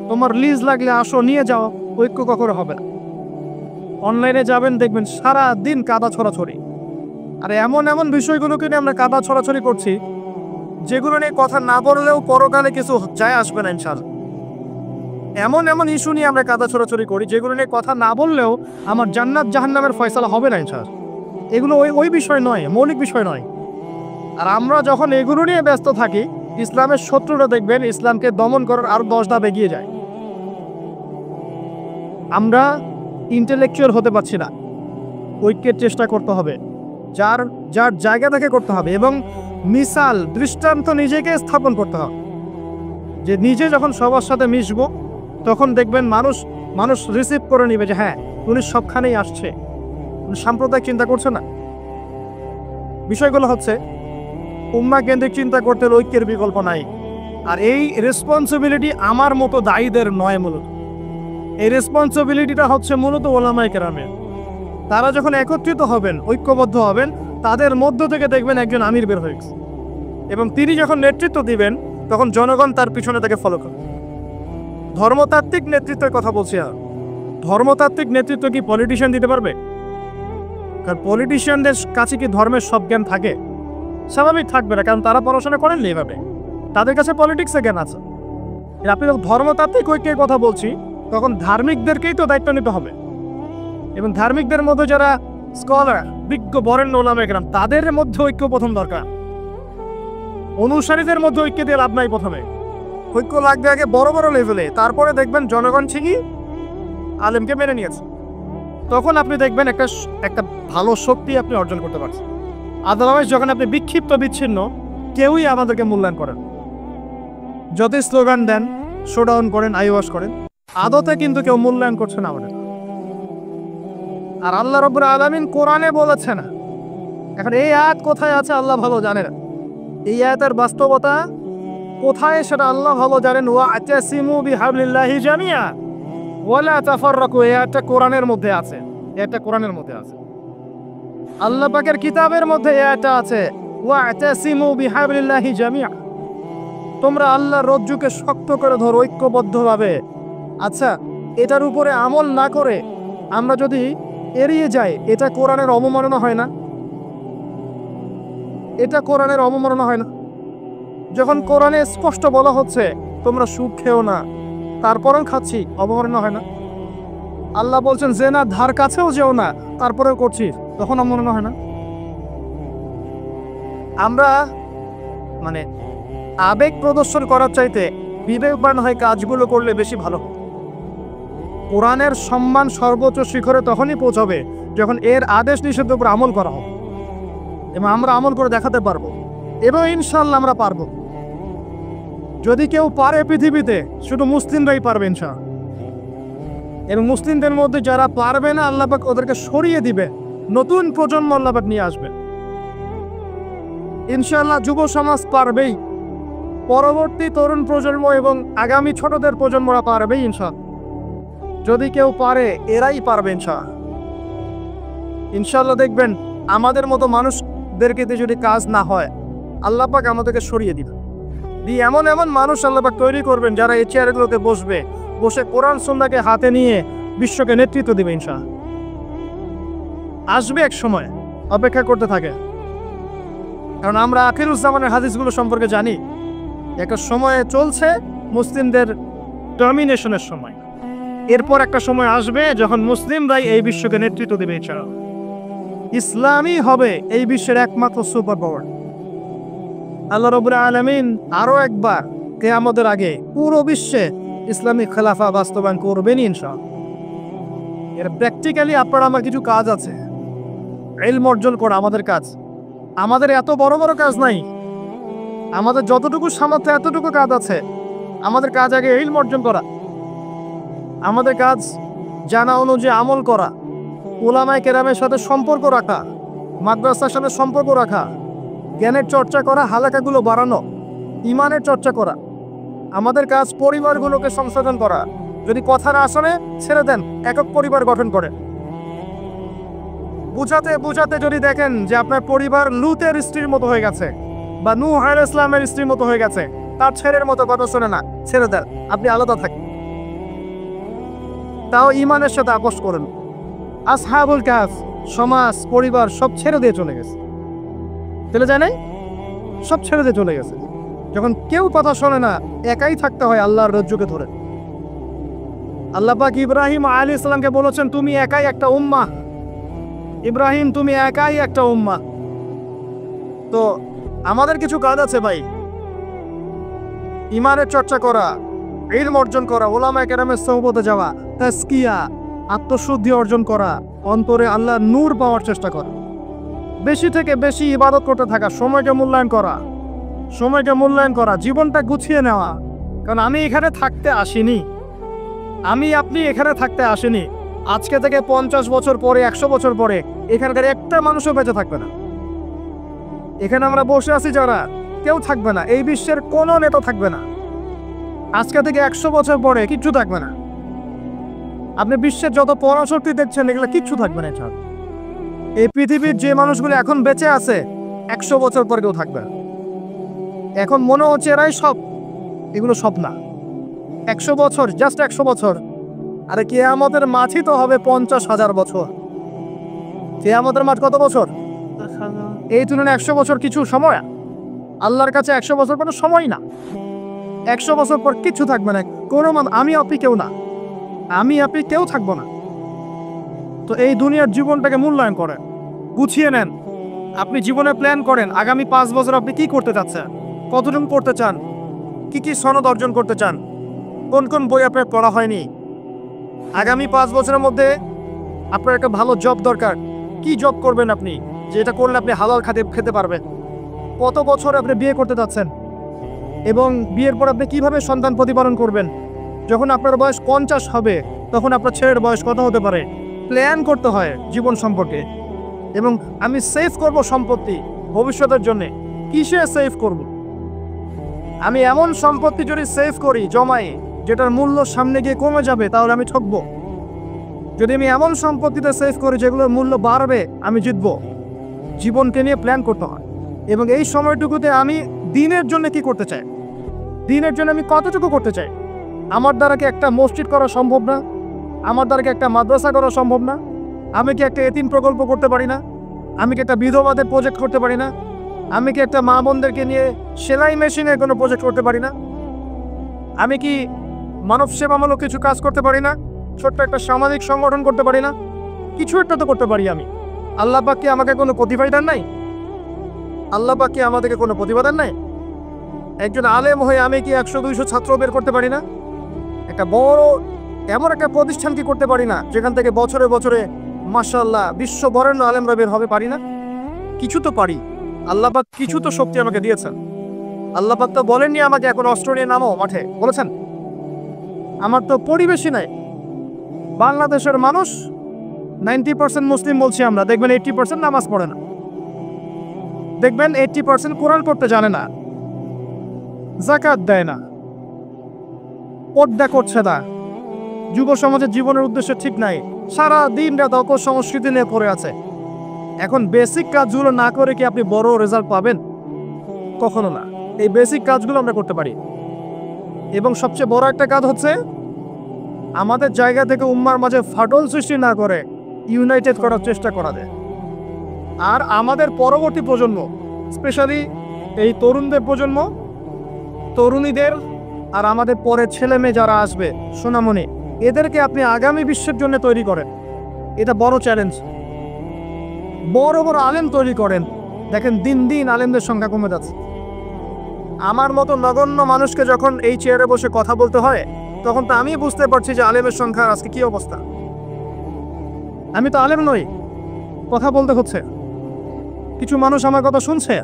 তোমার লিজ লাগলে আসো নিয়ে যাও, ঐক্য কখনো হবে না। অনলাইনে যাবেন দেখবেন সারা দিন কাদা ছড়াছড়ি। আর এমন এমন বিষয়গুলোকে নিয়ে আমরা কাদা ছড়াছড়ি করছি যেগুলো নিয়ে কথা না বললেও পরকালে কিছু যায় আসবে না ইনশাআল্লাহ। এমন এমন ইস্যু নিয়ে আমরা কাদা ছড়াছড়ি করি যেগুলো নিয়ে কথা না বললেও আমার জান্নাত জাহান্নামের ফয়সালা হবে না ইনশাআল্লাহ। এগুলো ওই বিষয় নয়, মৌলিক বিষয় নয়। আর আমরা যখন এগুলো নিয়ে ব্যস্ত থাকি, ইসলামের শত্রুরা দেখবেন ইসলামকে দমন করার আরো 10 ধাপ এগিয়ে যায়। আমরা ইন্টেলেকচুয়াল হতে পারছি না। ঐক্যের চেষ্টা করতে হবে, যার যার জায়গা থেকে করতে হবে। এবং মিসাল দৃষ্টান্ত নিজেকে স্থাপন করতে হবে, যে নিজে যখন সবার সাথে মিশবো তখন দেখবেন মানুষ রিসিভ করে নিবে যে হ্যাঁ উনি সবখানেই আসছে, উনি সাম্প্রদায়িক চিন্তা করছে না। বিষয়গুলো হচ্ছে উম্মাহ কেন্দ্রিক চিন্তা করতে ঐক্যের বিকল্প নাই। আর এই রেসপন্সিবিলিটি আমার মতো দায়ীদের নয়, মূলত এই রেসপন্সিবিলিটিটা হচ্ছে মূলত ওলামায়ে কেরামের। তারা যখন একত্রিত হবেন, ঐক্যবদ্ধ হবেন, তাদের মধ্য থেকে দেখবেন একজন আমির বের হয়ে গেছে, এবং তিনি যখন নেতৃত্ব দিবেন তখন জনগণ তার পিছনে তাকে ফলো করে। ধর্মতাত্ত্বিক নেতৃত্বের কথা বলছি। আর ধর্মতাত্ত্বিক নেতৃত্ব কি পলিটিশিয়ান দিতে পারবে? কারণ পলিটিশিয়ানদের কাছে কি ধর্মের সব জ্ঞান থাকে? স্বাভাবিক থাকবে না, কারণ তারা পড়াশোনা করেন এইভাবে, তাদের কাছে পলিটিক্সের জ্ঞান আছে। আপনি যখন ধর্মতাত্ত্বিক ঐক্যের কথা বলছি তখন ধার্মিকদেরকেই তো দায়িত্ব নিতে হবে, এবং ধার্মিকদের মধ্যে যারা স্কলার, বিজ্ঞ বরেণ্য ওলামায়ে কেরাম, তাদের মধ্যে ঐক্য প্রথম দরকার। অনুসারীদের মধ্যে ঐক্য দিয়ে লাভ নাই। প্রথমে ঐক্য লাগবে আগে বড় বড় লেভেলে, তারপরে দেখবেন জনগণ ঠিকই আলেমকে মেনে নিয়েছে। তখন আপনি দেখবেন একটা ভালো শক্তি আপনি অর্জন করতে পারছেন। আদারওয়াইজ যখন আপনি বিক্ষিপ্ত বিচ্ছিন্ন, কেউই আমাদেরকে মূল্যায়ন করেন। যদি স্লোগান দেন, শোডাউন করেন, আইওয়াশ করেন, আদতে কিন্তু কেউ মূল্যায়ন করছে না আমাদের। আর আল্লাহ রাব্বুল আলামিন কোরআনে বলেছে না। এখন এই আয়াত কোথায় আছে আল্লাহ ভালো জানেন। এই আয়াতের বাস্তবতা কোথায় সেটা আল্লাহ ভালো জানেন। ওয়া'তাসিমু বিহাবলিল্লাহি জামিআ ওয়ালা তাফাররাকু, এই আয়াতটা কোরআনের মধ্যে আছে। এটা কোরআনের মধ্যে আছে, আল্লাহ পাকের কিতাবের মধ্যে এই আয়াতটা আছে। ওয়া'তাসিমু বিহাবলিল্লাহি জামিআ, তোমরা আল্লাহর রজ্জুকে শক্ত করে ধরো ঐক্যবদ্ধভাবে। আচ্ছা, এটার উপরে আমল না করে আমরা যদি এড়িয়ে যাই, এটা কোরআনের অবমাননা হয় না? এটা কোরআনের অবমাননা হয় না? যখন কোরআনে স্পষ্ট বলা হচ্ছে তোমরা সুদ খেও না, তারপরেও খাচ্ছি, অবমাননা হয় না? আল্লাহ বলছেন জেনা ধার কাছেও যেও না, তারপরেও করছি, তখন অবমাননা হয় না? আমরা আবেগ প্রদর্শন করার চাইতে বিবেকবান হয়ে কাজগুলো করলে বেশি ভালো। কোরআনের সম্মান সর্বোচ্চ শিখরে তখনই পৌঁছবে যখন এর আদেশ নিষেধের উপর আমল করা হবে, এবং আমরা আমল করে দেখাতে পারবো, এবং ইনশাআল্লাহ আমরা পারবো। যদি কেউ পারে পৃথিবীতে, শুধু মুসলিমরাই পারবে ইনশাআল্লাহ। এবং মুসলিমদের মধ্যে যারা পারবে না, আল্লাহ পাক ওদেরকে সরিয়ে দিবে, নতুন প্রজন্ম আল্লাহ পাক নিয়ে আসবে ইনশাআল্লাহ। যুব সমাজ পারবেই, পরবর্তী তরুণ প্রজন্ম এবং আগামী ছোটদের প্রজন্মরা পারবেই ইনশাআল্লাহ। যদি কেউ পারে, এরাই পারবে ইনশাআল্লাহ। ইনশাআল্লাহ দেখবেন আমাদের মতো মানুষদেরকে দিয়ে যদি কাজ না হয়, আল্লাহ পাক আমাদেরকে সরিয়ে দিবে, দিয়ে এমন এমন মানুষ আল্লাহ পাক তৈরি করবেন যারা এই চেয়ারগুলোতে বসে কোরআন সুন্নাহকে হাতে নিয়ে বিশ্বকে নেতৃত্ব দিবে ইনশাআল্লাহ। আসবে এক সময়, অপেক্ষা করতে থাকে। কারণ আমরা আখিরুজ্জামানের হাদিসগুলো সম্পর্কে জানি। একটা সময়ে চলছে মুসলিমদের ডমিনেশনের সময়, এরপর একটা সময় আসবে যখন মুসলিমরাই এই বিশ্বকে নেতৃত্ব দেবে ইনশাআল্লাহ। ইসলামই হবে এই বিশ্বের একমাত্র সুপার পাওয়ার। আল্লাহ রাব্বুল আলামিন আরো একবার কিয়ামতের আগে পুরো বিশ্বে ইসলামী খেলাফা বাস্তবায়ন করবেন ইনশাআল্লাহ। এর প্র্যাকটিক্যালি আপনার আমার কিছু কাজ আছে, ইলম অর্জন করা আমাদের কাজ। আমাদের এত বড় বড় কাজ নাই, আমাদের যতটুকু সামর্থ্য এতটুকু কাজ আছে। আমাদের কাজ আগে ইলম অর্জন করা, আমাদের কাজ জানা অনুযায়ী আমল করা, উলামায়ে কেরামের সাথে সম্পর্ক রাখা, মাদ্রাসার সাথে সম্পর্ক রাখা, জ্ঞানের চর্চা করা, হালাকাগুলো বাড়ানো, ইমানের চর্চা করা। আমাদের কাজ পরিবারগুলোকে সংশোধন করা। যদি কথা না আসলে ছেড়ে দেন, একক পরিবার গঠন করেন। বুঝাতে বুঝাতে যদি দেখেন যে আপনার পরিবার লূতের স্ত্রীর মতো হয়ে গেছে, বা নূহ আলাইহিস সালামের স্ত্রীর মতো হয়ে গেছে, তার ছেলের মতো কথা শোনে না, ছেড়ে দেন, আপনি আলাদা থাকেন। তাও ইমানের সাথে আপোষ করেন। আসহাবুল কাহফ সমাজ, পরিবার সব ছেড়ে দিয়ে চলে গেছে, চলে যায় নাই? সব ছেড়ে দিয়ে চলে গেছে। যখন কেউ কথা শোনে না, একাই থাকতে হয় আল্লাহর রজ্জুকে ধরে। আল্লাহ পাক ইব্রাহিম আলাইহিস সালামকে বলেছেন তুমি একাই একটা উম্মাহ, ইব্রাহিম তুমি একাই একটা উম্মাহ। তো আমাদের কিছু কাজ আছে ভাই, ইমানের চর্চা করা, ইলম অর্জন করা, উলামায়ে কেরামের সোহবতে যাওয়া, তাজকিয়া, আত্মশুদ্ধি অর্জন করা, অন্তরে আল্লাহর নূর পাওয়ার চেষ্টা করা। বেশি থেকে বেশি ইবাদত করতে থাকা, সময়কে মূল্যায়ন করা, সময়কে মূল্যায়ন করা, জীবনটা গুছিয়ে নেওয়া। কারণ আমি এখানে থাকতে আসিনি, আপনি এখানে থাকতে আসেনি। আজকে থেকে 50 বছর পরে, 100 বছর পরে এখানকার একটা মানুষও বেঁচে থাকবে না। এখানে আমরা বসে আছি যারা, কেউ থাকবে না, এই বিশ্বের কোনো নেতা থাকবে না। আজকে থেকে 100 বছর পরে কিচ্ছু থাকবে না। আপনি বিশ্বের যত পরাশক্তি দেখছেন এগুলো কিচ্ছু থাকবে না। এই পৃথিবীর যে মানুষগুলো এখন বেঁচে আছে 100 বছর পরে কেউ থাকবে না। এখন মনে হচ্ছে এরাই সব, এগুলো সব না। 100 বছর, জাস্ট 100 বছর। আরে কিয়ামতের মাঝই তো হবে 50,000 বছর। কিয়ামতের মাঠ কত বছর? এই তুলনায় 100 বছর কিছু সময়? আল্লাহর কাছে 100 বছর কোনো সময় না। 100 বছর পর কিচ্ছু থাকবে না, কোনো আমি আপনি কেউ না, আমি আপনি কেউ থাকবো না। তো এই দুনিয়ার জীবনটাকে মূল্যায়ন করেন, গুছিয়ে নেন। আপনি জীবনে প্ল্যান করেন আগামী 5 বছর আপনি কি করতে চাচ্ছেন, কতটুকু করতে চান, কি সনদ অর্জন করতে চান, কোন কোন বই আপনার পড়া হয়নি। আগামী 5 বছরের মধ্যে আপনার একটা ভালো জব দরকার। কি জব করবেন আপনি, যেটা করলে আপনি হালাল খেতে পারবেন। কত বছর আপনি বিয়ে করতে যাচ্ছেন এবং বিয়ের পর আপনি কিভাবে সন্তান প্রতিপালন করবেন। যখন আপনার বয়স 50 হবে তখন আপনার ছেলের বয়স কত হতে পারে। প্ল্যান করতে হয় জীবন সম্পর্কে। এবং আমি সেভ করব সম্পত্তি ভবিষ্যতের জন্য। কিসে সেভ করব? আমি এমন সম্পত্তি যদি সেভ করি জমাই, যেটার মূল্য সামনে গিয়ে কমে যাবে, তাহলে আমি ঠকব। যদি আমি এমন সম্পত্তিতে সেভ করি যেগুলোর মূল্য বাড়বে, আমি জিতব। জীবনকে নিয়ে প্ল্যান করতে হয়। এবং এই সময়টুকুতে আমি দিনের জন্য কি করতে চাই, দিনের জন্য আমি কতটুকু করতে চাই। আমার দ্বারা কি একটা মসজিদ করা সম্ভব না? আমার দ্বারা কি একটা মাদ্রাসা করা সম্ভব না? আমি কি একটা এতিম প্রকল্প করতে পারি না? আমি কি একটা বিধবাদের প্রজেক্ট করতে পারি না? আমি কি একটা মা বোনদেরকে নিয়ে সেলাই মেশিনের কোনো প্রজেক্ট করতে পারি না? আমি কি মানব সেবামূলক কিছু কাজ করতে পারি না? ছোট্ট একটা সামাজিক সংগঠন করতে পারি না? কিছু একটা তো করতে পারি আমি। আল্লাহ পাক কি আমাকে কোনো প্রতিভা দেন নাই? আল্লাহ পাক কি আমাদেরকে কোনো প্রতিভা দেন নাই? একজন আলেম হয়ে আমি কি 100-200 ছাত্র বের করতে পারি না? একটা বড় এমন একটা প্রতিষ্ঠান কি করতে পারি না যেখান থেকে বছরে বছরে মাশাআল্লাহ বিশ্ব বরেণ্য আলেমরা বের হবে? পারি না? কিছু তো পারি। আল্লাহ পাক কিছু তো শক্তি আমাকে দিয়েছেন। আল্লাহ পাক তো বলেননি আমাকে এখন অস্ত্র নিয়ে নামো মাঠে, বলেছেন? আমার তো পরিবেশই নাই। বাংলাদেশের মানুষ 90% মুসলিম বলছি আমরা, দেখবেন 80% নামাজ পড়ে না, দেখবেন 80% কোরআন পড়তে জানে না, যাকাত দেয় না, পর্দা করছে না, যুব সমাজের জীবনের উদ্দেশ্য ঠিক নাই, সারা দিন রাত অপসংস্কৃতি নিয়ে পড়ে আছে। এখন বেসিক কাজগুলো না করে কি আপনি বড় রেজাল্ট পাবেন? কখনো না। এই বেসিক কাজগুলো আমরা করতে পারি। এবং সবচেয়ে বড় একটা কাজ হচ্ছে আমাদের জায়গা থেকে উম্মার মাঝে ফাটল সৃষ্টি না করে ইউনাইটেড করার চেষ্টা করা যায়। আর আমাদের পরবর্তী প্রজন্ম, স্পেশালি এই তরুণদের প্রজন্ম, তরুণীদের আর আমাদের পরে ছেলে মেয়ে যারা আসবে সোনামণি, এদেরকে আপনি আগামী বিশ্বের জন্য তৈরি করেন। এটা বড় চ্যালেঞ্জ। বড় বড় আলেম তৈরি করেন। দেখেন দিন দিন আলেমদের সংখ্যা কমে যাচ্ছে। আমার মতো নগণ্য মানুষকে যখন এই চেয়ারে বসে কথা বলতে হয়, তখন তো আমি বুঝতে পারছি যে আলেমের সংখ্যা আজকে কি অবস্থা। আমি তো আলেম নই, কথা বলতে হচ্ছে। কিছু মানুষ আমার কথা শুনছে,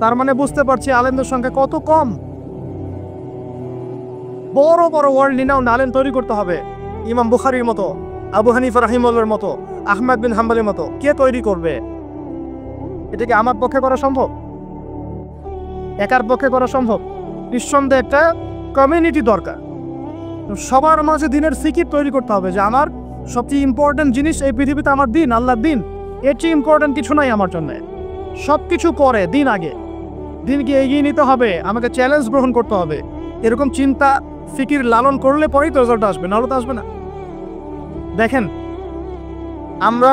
তার মানে বুঝতে পারছি আলেমদের সংখ্যা কত কম। বড় বড় ওয়ার্ল্ড রিনাউন্ড আলেম তৈরি করতে হবে। ইমাম বুখারীর মতো, আবু হানিফা রাহিমাহুল্লাহর মতো, আহমদ বিন হাম্বলের মতো কে তৈরি করবে? এটা কি আমার পক্ষে করা সম্ভব? একার পক্ষে করা সম্ভব? নিঃসন্দেহে একটা কমিউনিটি দরকার। সবার মাঝে দিনের ফিকির তৈরি করতে হবে যে আমার সবচেয়ে ইম্পর্টেন্ট জিনিস এই পৃথিবীতে আমার দিন, আল্লাহর দিন। এর চেয়ে ইম্পর্টেন্ট কিছু নাই আমার জন্য। সব কিছু পরে, দিন আগে। দিনকে এগিয়ে নিতে হবে, আমাকে চ্যালেঞ্জ গ্রহণ করতে হবে। এরকম চিন্তা ফিকির লালন করলে পরেই তো রেজাল্ট আসবে, নাহলে তো আসবে না। দেখেন, আমরা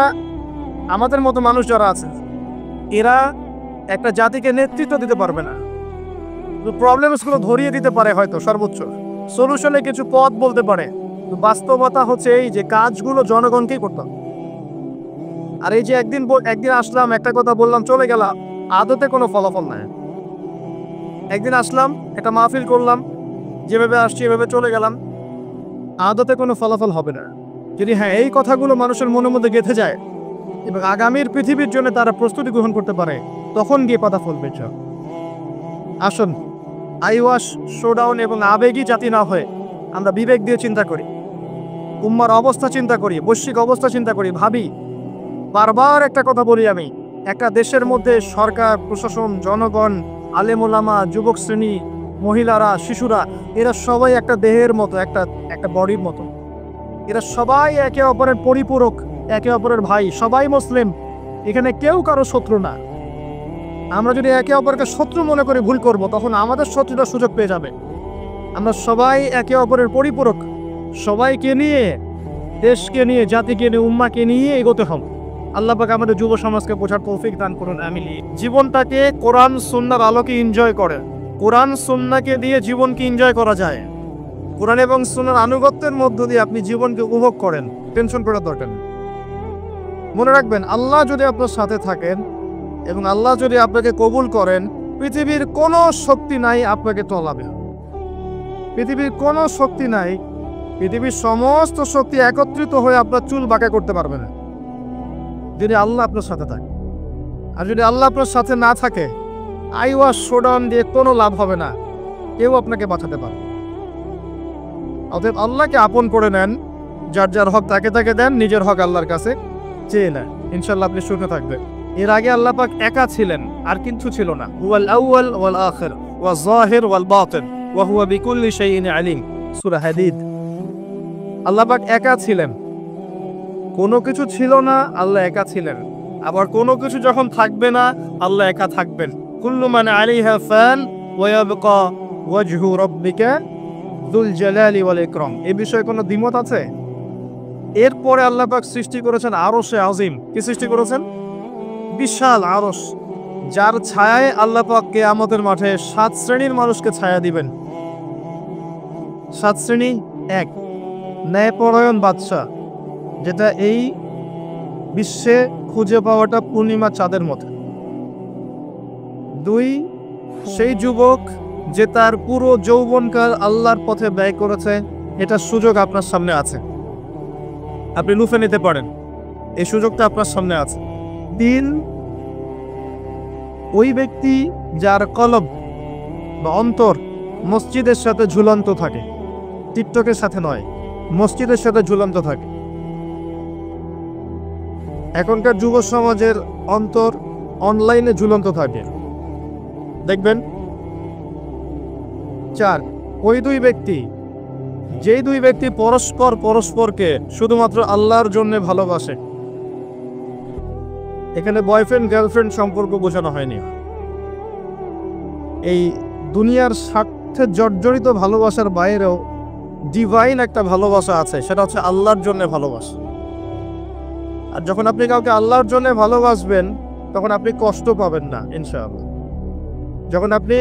আমাদের মতো মানুষ যারা আছে, এরা একটা জাতিকে নেতৃত্ব দিতে পারবে না। প্রবলেমসগুলো ধরিয়ে দিতে পারে হয়তো, সর্বোচ্চ সলিউশনে কিছু পথ বলতে পারে। বাস্তবতা হচ্ছে এই যে কাজগুলো জনগণকেই করতে হবে। আর এই যে একদিন আসলাম, একটা কথা বললাম, চলে গেলাম, আদতে কোনো ফলাফল নাই। একদিন আসলাম, একটা মাহফিল করলাম, যেভাবে আসছি এভাবে চলে গেলাম, আদতে কোনো ফলাফল হবে না। যদি হ্যাঁ এই কথাগুলো মানুষের মনের মধ্যে গেঁথে যায়, এবং আগামীর পৃথিবীর জন্য তারা প্রস্তুতি গ্রহণ করতে পারে, তখন গিয়ে পাতা ফলবে। আসুন আইওয়াশ, শোডাউন এবং আবেগী জাতি না হয়ে আমরা বিবেক দিয়ে চিন্তা করি, উম্মার অবস্থা চিন্তা করি, বৈশ্বিক অবস্থা চিন্তা করি, ভাবি। বারবার একটা কথা বলি আমি, একটা দেশের মধ্যে সরকার, প্রশাসন, জনগণ, আলেমোলামা, যুবক শ্রেণী, মহিলারা, শিশুরা, এরা সবাই একটা দেহের মতো, একটা বডির মতো। এরা সবাই একে অপরের পরিপূরক, একে অপরের ভাই, সবাই মুসলিম। এখানে কেউ কারো শত্রু না। আমরা যদি একে অপরকে শত্রু মনে করে ভুল করব, তখন আমাদের শত্রুরা সুযোগ পেয়ে যাবে। আমরা সবাই একে অপরের পরিপূরক, সবাইকে নিয়ে, দেশকে নিয়ে, জাতিকে নিয়ে, উম্মাকে নিয়ে এগোতে হবে। আল্লাহ পাক আমাদের যুব সমাজকে বোঝার তৌফিক দান করুন, আমিন। জীবনটাকে কোরআন সুন্নাহর আলোকে এনজয় করে, কোরআন সুন্নাহকে দিয়ে জীবনকে এনজয় করা যায়। কোরআন এবং সুন্নাহর আনুগত্যের মধ্য দিয়ে আপনি জীবনকে উপভোগ করেন, টেনশন করার দরকার নেই। মনে রাখবেন, আল্লাহ যদি আপনার সাথে থাকেন এবং আল্লাহ যদি আপনাকে কবুল করেন, পৃথিবীর কোনো শক্তি নাই আপনাকে টলাবে। পৃথিবীর কোনো শক্তি নাই, পৃথিবীর সমস্ত শক্তি একত্রিত হয়ে আপনার চুল বাঁকা করতে পারবে না, যদি আল্লাহ আপনার সাথে থাকে। আর যদি আল্লাহ আপনার সাথে না থাকে, আইওয়াশ, শোডাউন দিয়ে কোনো লাভ হবে না, কেউ আপনাকে বাঁচাতে পারবে। অতএব আল্লাহকে আপন করে নেন, যার যার হক তাকে তাকে দেন, নিজের হক আল্লাহর কাছে চেয়ে নেন, ইনশাআল্লাহ আপনি সুখে থাকবেন। এর আগে আল্লাহ পাক একা ছিলেন, আর কিছু ছিল না। হুয়াল আউয়াল ওয়াল আখির ওয়াজ যাহির ওয়াল বাতিন ওয়া হুয়া বিকুল্লি শাইইন আলিম, সূরা হাদীদ। আল্লাহ পাক একা ছিলেন, কোনো কিছু ছিল না, আল্লাহ একা ছিলেন। আবার কোনো কিছু যখন থাকবে না, আল্লাহ একা থাকবেন। কুল্লু মান আলাইহা ফান ওয়া ইয়াবকা ওয়াজহু রাব্বিকা যুল জালালি ওয়াল ইকরাম। এই বিষয়ে কোনো দ্বিমত আছে? এরপরে আল্লাহ পাক সৃষ্টি করেছেন আরশে আজিম। কি সৃষ্টি করেছেন? বিশাল আরশ, যার ছায়ায় আল্লাহ পাক কিয়ামতের মাঠে 7 শ্রেণীর মানুষকে ছায়া দিবেন। 7 শ্রেণী: 1, ন্যায়পরায়ণ বাদশা, যেটা এই বিশ্বে খুঁজে পাওয়াটা পূর্ণিমা চাঁদের মতো। 2, সেই যুবক যে তার পুরো যৌবনকাল আল্লাহর পথে ব্যয় করেছে, এটা সুযোগ আপনার সামনে আছে, আপনি লুফে নিতে পারেন, এই সুযোগটা আপনার সামনে আছে। 3, ওই ব্যক্তি যার কলব বা অন্তর মসজিদের সাথে ঝুলন্ত থাকে, টিকটকের সাথে নয়, মসজিদের সাথে ঝুলন্ত থাকে। এখনকার যুব সমাজের অন্তর অনলাইনে ঝুলন্ত থাকে, দেখবেন। 4, ওই যেই দুই ব্যক্তি পরস্পরকে শুধুমাত্র আল্লাহর জন্য ভালোবাসে। এখানে বয়ফ্রেন্ড গার্লফ্রেন্ড সম্পর্ক বোঝানো হয়নি। এই দুনিয়ার স্বার্থে জর্জরিত ভালোবাসার বাইরেও ডিভাইন একটা ভালোবাসা আছে, সেটা হচ্ছে আল্লাহর জন্য ভালোবাসা। আর যখন আপনি কাউকে আল্লাহর জন্য ভালোবাসবেন, তখন আপনি কষ্ট পাবেন না, ইনশাআল্লাহ। যখন আপনি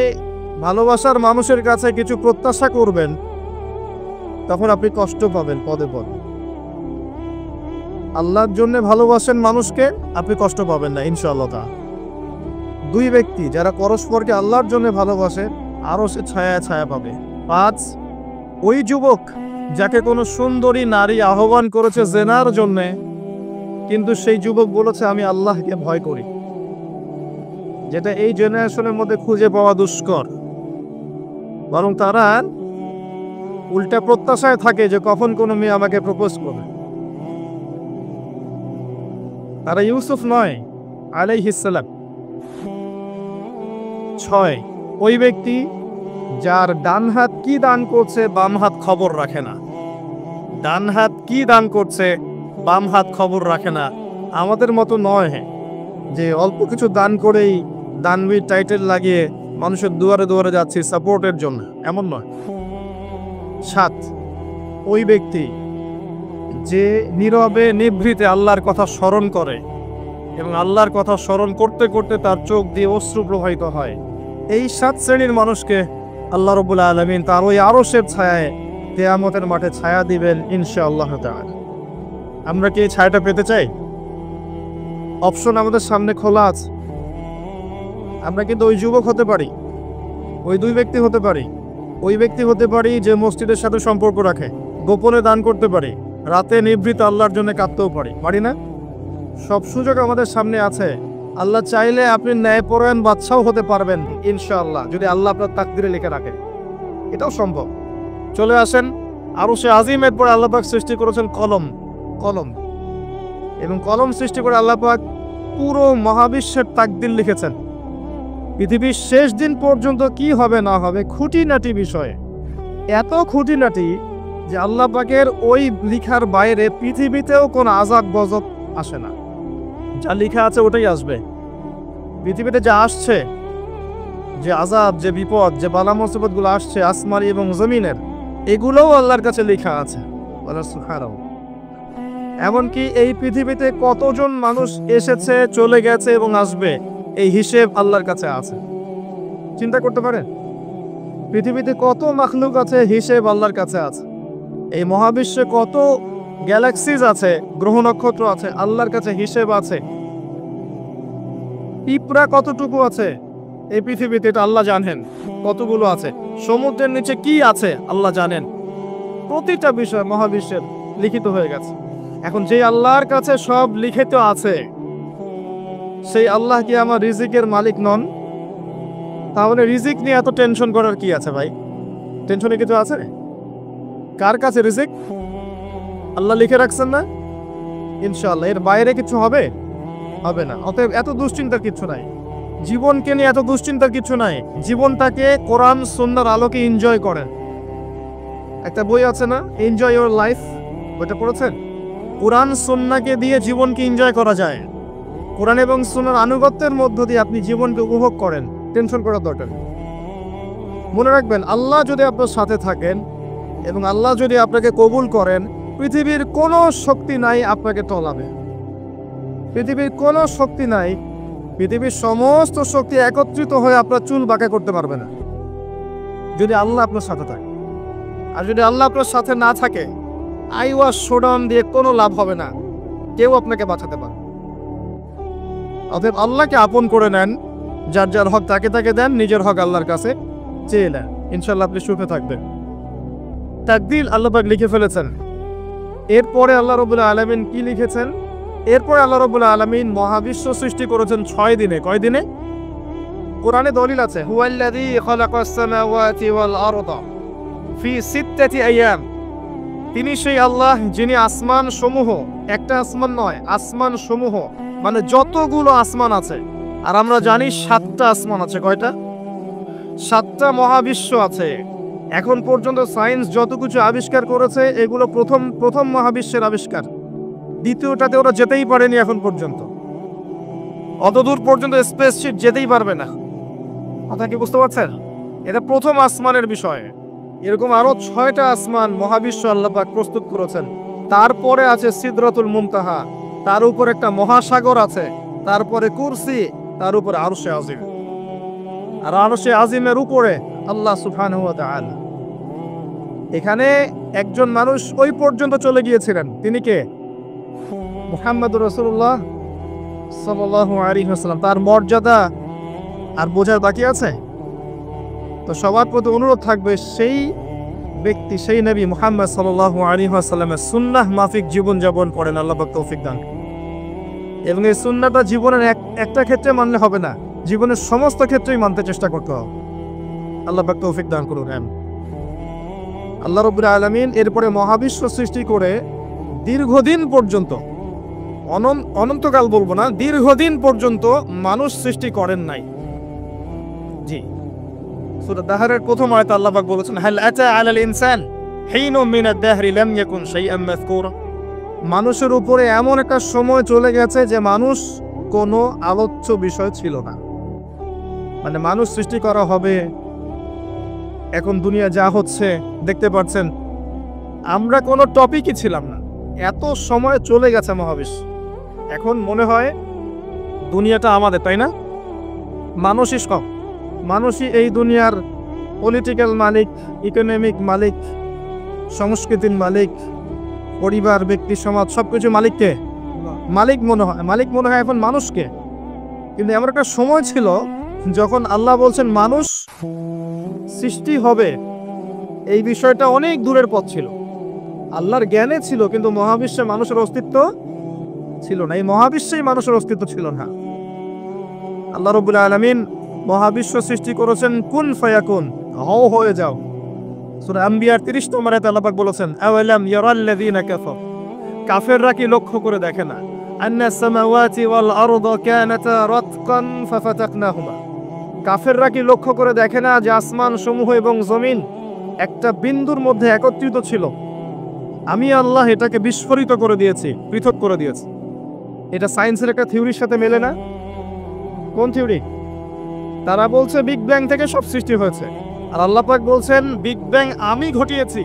ভালোবাসার মানুষের কাছে কিছু প্রত্যাশা করবেন, তখন আপনি কষ্ট পাবেন পদে পদে। আল্লাহর জন্য ভালোবাসেন মানুষকে, আপনি কষ্ট পাবেন না, ইনশাআল্লাহ। 2 ব্যক্তি যারা পরস্পরকে আল্লাহর জন্য ভালোবাসে, আরো সে ছায়া ছায়া পাবে। 5, ওই যুবক যাকে কোনো সুন্দরী নারী আহ্বান করেছে জেনার জন্যে, কিন্তু সেই যুবক বলেছে আমি আল্লাহকে ভয় করি, যেটা এই জেনারেশনের মধ্যে খুঁজে পাওয়া দুষ্কর। বরং তারা উল্টা প্রত্যাশায় থাকে যে কখন কোনো মেয়ে আমাকে প্রপোজ করবে। তারা ইউসুফ নয় আলাইহিস সালাম। 6, ওই ব্যক্তি যার ডান হাত কি দান করছে, বাম হাত খবর রাখে না। ডান হাত কি দান করছে, বাম হাত খবর রাখে না। আমাদের মতো নয় যে অল্প কিছু দান করেই দানবীর টাইটেল লাগিয়ে মানুষের দুয়ারে দুয়ারে যাচ্ছি সাপোর্টের জন্য, এমন নয়। 7, ওই ব্যক্তি যে নীরবে নিভৃতে আল্লাহর কথা স্মরণ করে এবং আল্লাহর কথা স্মরণ করতে করতে তার চোখ দিয়ে অশ্রু প্রবাহিত হয়। এই 7 শ্রেণীর মানুষকে আল্লাহ রাব্বুল আলামিন তার ওই আরশের ছায়ায় কিয়ামতের মাঠে ছায়া দিবেন, ইনশাআল্লাহ তাআলা। আমরা কি এই ছায়াটা পেতে চাই? অপশন আমাদের সামনে খোলা আছে। আমরা কিন্তু ওই যুবক হতে পারি, ওই 2 ব্যক্তি হতে পারি, ওই ব্যক্তি হতে পারি যে মসজিদের সাথে সম্পর্ক রাখে, গোপনে দান করতে পারি, রাতে নিভৃত আল্লাহর জন্য কাঁদতেও পারি না? সব সুযোগ আমাদের সামনে আছে। আল্লাহ চাইলে আপনি ন্যায়পরায়ণ বাদশাও হতে পারবেন ইনশাআল্লাহ, যদি আল্লাহ আপনার তাকদিরে লিখে রাখে, এটাও সম্ভব। চলে আসেন আরশে আজিমের পরে আল্লাহ পাক সৃষ্টি করেছেন কলম। কলম এবং কলম সৃষ্টি করে আল্লাহ পাক পুরো মহাবিশ্বের তাকদির লিখেছেন। পৃথিবীর শেষ দিন পর্যন্ত কি হবে না হবে খুঁটিনাটি বিষয়ে, এত খুঁটিনাটি যে আল্লাহ পাকের ওই লিখার বাইরে পৃথিবীতেও কোনো আযাব গজব আসে না। যা লেখা আছে ওটাই আসবে। পৃথিবীতে যা আসছে, যে আযাব, যে বিপদ, যে বালা মুসিবতগুলো আসছে আসমানি এবং জমিনের, এগুলোও আল্লাহর কাছে লেখা আছে। সুবহানাল্লাহ। এমনকি এই পৃথিবীতে কতজন মানুষ এসেছে, চলে গেছে এবং আসবে, এই হিসেব আল্লাহর কাছে আছে। চিন্তা করতে পারেন, পৃথিবীতে কত মাখলুক আছে, হিসেব আল্লাহর কাছে আছে। এই মহাবিশ্বে কত গ্যালাক্সিজ আছে, গ্রহ নক্ষত্র আছে, আল্লাহর কাছে হিসেব আছে। পিঁপড়া কতটুকু আছে এই পৃথিবীতে, এটা আল্লাহ জানেন কতগুলো আছে। সমুদ্রের নিচে কি আছে আল্লাহ জানেন। প্রতিটা বিষয় মহাবিশ্বের লিখিত হয়ে গেছে। এখন যে আল্লাহর কাছে সব লিখিত আছে, সেই আল্লাহ কি আমার রিজিকের মালিক নন? তাহলে রিজিক নিয়ে এত টেনশন করার কি আছে ভাই? টেনশনে কিছু আছে? কার কাছে রিজিক? আল্লাহ লিখে রাখছেন না? ইনশাআল্লাহ এর বাইরে কিছু হবে? হবে না। অতএব এত দুশ্চিন্তার কিছু নাই। জীবনকে নিয়ে এত দুশ্চিন্তার কিছু নাই। জীবনটাকে কোরআন সুন্নাহর আলোকে এনজয় করেন। একটা বই আছে না, এনজয় ইওর লাইফ, ওইটা পড়েছেন? কোরআন সুন্নাহকে দিয়ে জীবনকে এনজয় করা যায়। কোরআন এবং সুন্নাহর আনুগত্যের মধ্য দিয়ে আপনি জীবনকে উপভোগ করেন। টেনশন করার দরকার নেই। মনে রাখবেন, আল্লাহ যদি আপনার সাথে থাকেন এবং আল্লাহ যদি আপনাকে কবুল করেন, পৃথিবীর কোনো শক্তি নাই আপনাকে টলাবে। পৃথিবীর কোনো শক্তি নাই, পৃথিবীর সমস্ত শক্তি একত্রিত হয়ে আপনার চুল বাঁকা করতে পারবে না, যদি আল্লাহ আপনার সাথে থাকে। আর যদি আল্লাহ আপনার সাথে না থাকে, আইওয়াস শোডাউন দিয়ে কোনো লাভ হবে না, কেউ আপনাকে বাঁচাতে পারবে। অতএব আল্লাহকে আপন করে নেন, যার যার হক তাকে তাকে দেন, নিজের হক আল্লাহর কাছে চেয়ে নেন, ইনশাল্লাহ আপনি সুখে থাকবেন। তাকদীর আল্লাহ পাক লিখে ফেলেছেন। এরপরে আল্লাহ রাব্বুল আলামিন কি লিখেছেন? এরপরে আল্লাহ রাব্বুল আলামিন মহাবিশ্ব সৃষ্টি করেছেন 6 দিনে। কয় দিনে? কোরআনে দলিল আছে, হুয়াল্লাযী খালাকাস সামাওয়াতি ওয়াল আরদা ফি সিত্তাতি আইয়াম। তিনি সেই আল্লাহ যিনি আসমান সমূহ, একটা আসমান নয়, আসমান সমূহ মানে যতগুলো আসমান আছে, আর আমরা জানি 7টা আসমান আছে। কয়টা? 7টা মহাবিশ্ব আছে। এখন পর্যন্ত সায়েন্স যত কিছু আবিষ্কার করেছে, এগুলো প্রথম মহাবিশ্বের আবিষ্কার। দ্বিতীয়টাতে ওরা যেতেই পারেনি এখন পর্যন্ত। অতদূর পর্যন্ত স্পেসশিপ যেতেই পারবে না। কথা কি বুঝতে পারছেন? এটা প্রথম আসমানের বিষয়। এরকম আরো 6টা আসমান মহাবিশ্ব আল্লাহ পাক প্রস্তুত করেছেন। তারপরে আছে সিদরাতুল মুনতাহা, তার উপর একটা মহাসাগর আছে, তারপরে কুরসি, তার উপরে আরশে আজিম। আর আরশে আজিমের উপরে আল্লাহ সুবহানাহু ওয়া তাআলা। এখানে একজন মানুষ ওই পর্যন্ত চলে গিয়েছিলেন। তিনি কে? মুহাম্মদুর রাসূলুল্লাহ সাল্লাল্লাহু আলাইহি ওয়াসাল্লাম। তার মর্যাদা আর বোঝার বাকি আছে? তো সবার প্রতি অনুরোধ থাকবে, সেই ব্যক্তি, সেই নবী মুহাম্মদ সাল্লাল্লাহু আলাইহি ওয়াসাল্লামের সুন্নাহ মাফিক জীবনযাপন করেন। আল্লাহ পাক তৌফিক দান। এবং এই সুন্নাহটা জীবনের একটা ক্ষেত্রে মানলে হবে না, জীবনের সমস্ত ক্ষেত্রেই মানতে চেষ্টা করতে হবে। আল্লাহ পাক তৌফিক দান করুন। আল্লাহ রাব্বুল আলামিন এরপরে মহাবিশ্ব সৃষ্টি করে দীর্ঘদিন পর্যন্ত, অনন্তকাল বলবো না, দীর্ঘদিন পর্যন্ত মানুষ সৃষ্টি করেন নাই। জি, সূরা দাহরের প্রথম আয়াতে আল্লাহ পাক বলেছেন, হাল আতা আলাল ইনসান হিনুম মিনাদ দাহরি লাম ইয়াকুন শাইআম মাযকুরা। মানুষের উপরে এমন একটা সময় চলে গেছে যে মানুষ কোনো আলোচ্য বিষয় ছিল না। মানে মানুষ সৃষ্টি করা হবে, এখন দুনিয়া যা হচ্ছে দেখতে পাচ্ছেন, আমরা কোনো টপিকই ছিলাম না। এত সময় চলে গেছে মহাবিশ্ব। এখন মনে হয় দুনিয়াটা আমাদের, তাই না? মানুষই সব, মানুষই এই দুনিয়ার পলিটিক্যাল মালিক, ইকোনমিক মালিক, সংস্কৃতির মালিক, পরিবার, ব্যক্তি, সমাজ, সবকিছু মালিককে মালিক মনে হয় এখন মানুষকে। কিন্তু এমন একটা সময় ছিল যখন আল্লাহ বলছেন মানুষ সৃষ্টি হবে, এই বিষয়টা অনেক দূরের পথ ছিল। আল্লাহর জ্ঞানে ছিল, কিন্তু মহাবিশ্বে মানুষের অস্তিত্ব ছিল না, এই মহাবিশ্বেই মানুষের অস্তিত্ব ছিল না। আল্লাহ রাব্বুল আলামিন মহাবিশ্ব সৃষ্টি করেছেন কুন ফায়াকুন, হও হয়ে যাও। সূরা আম্বিয়ার 30 নম্বর আয়াতে আল্লাহ পাক বলেছেন, আওয়ালাম ইয়ারাল্লাযীনা কাফার, কাফেররা কি লক্ষ্য করে দেখে না, আন্নাস সামাওয়াতি ওয়াল আরদা কানাতা রাতকান ফাফাতাকনাহুমা, কাফেররা কি লক্ষ্য করে দেখে না যে আসমান সমূহ এবং জমিন একটা বিন্দুর মধ্যে একত্রিত ছিল, আমি আল্লাহ এটাকে বিস্ফোরিত করে দিয়েছি, পৃথক করে দিয়েছি। এটা সায়েন্সের একটা থিওরির সাথে মেলে না? কোন থিওরি? তারা বলছে বিগ ব্যাং থেকে সব সৃষ্টি হয়েছে, আর আল্লাহ পাক বলছেন বিগ ব্যাং আমি ঘটিয়েছি।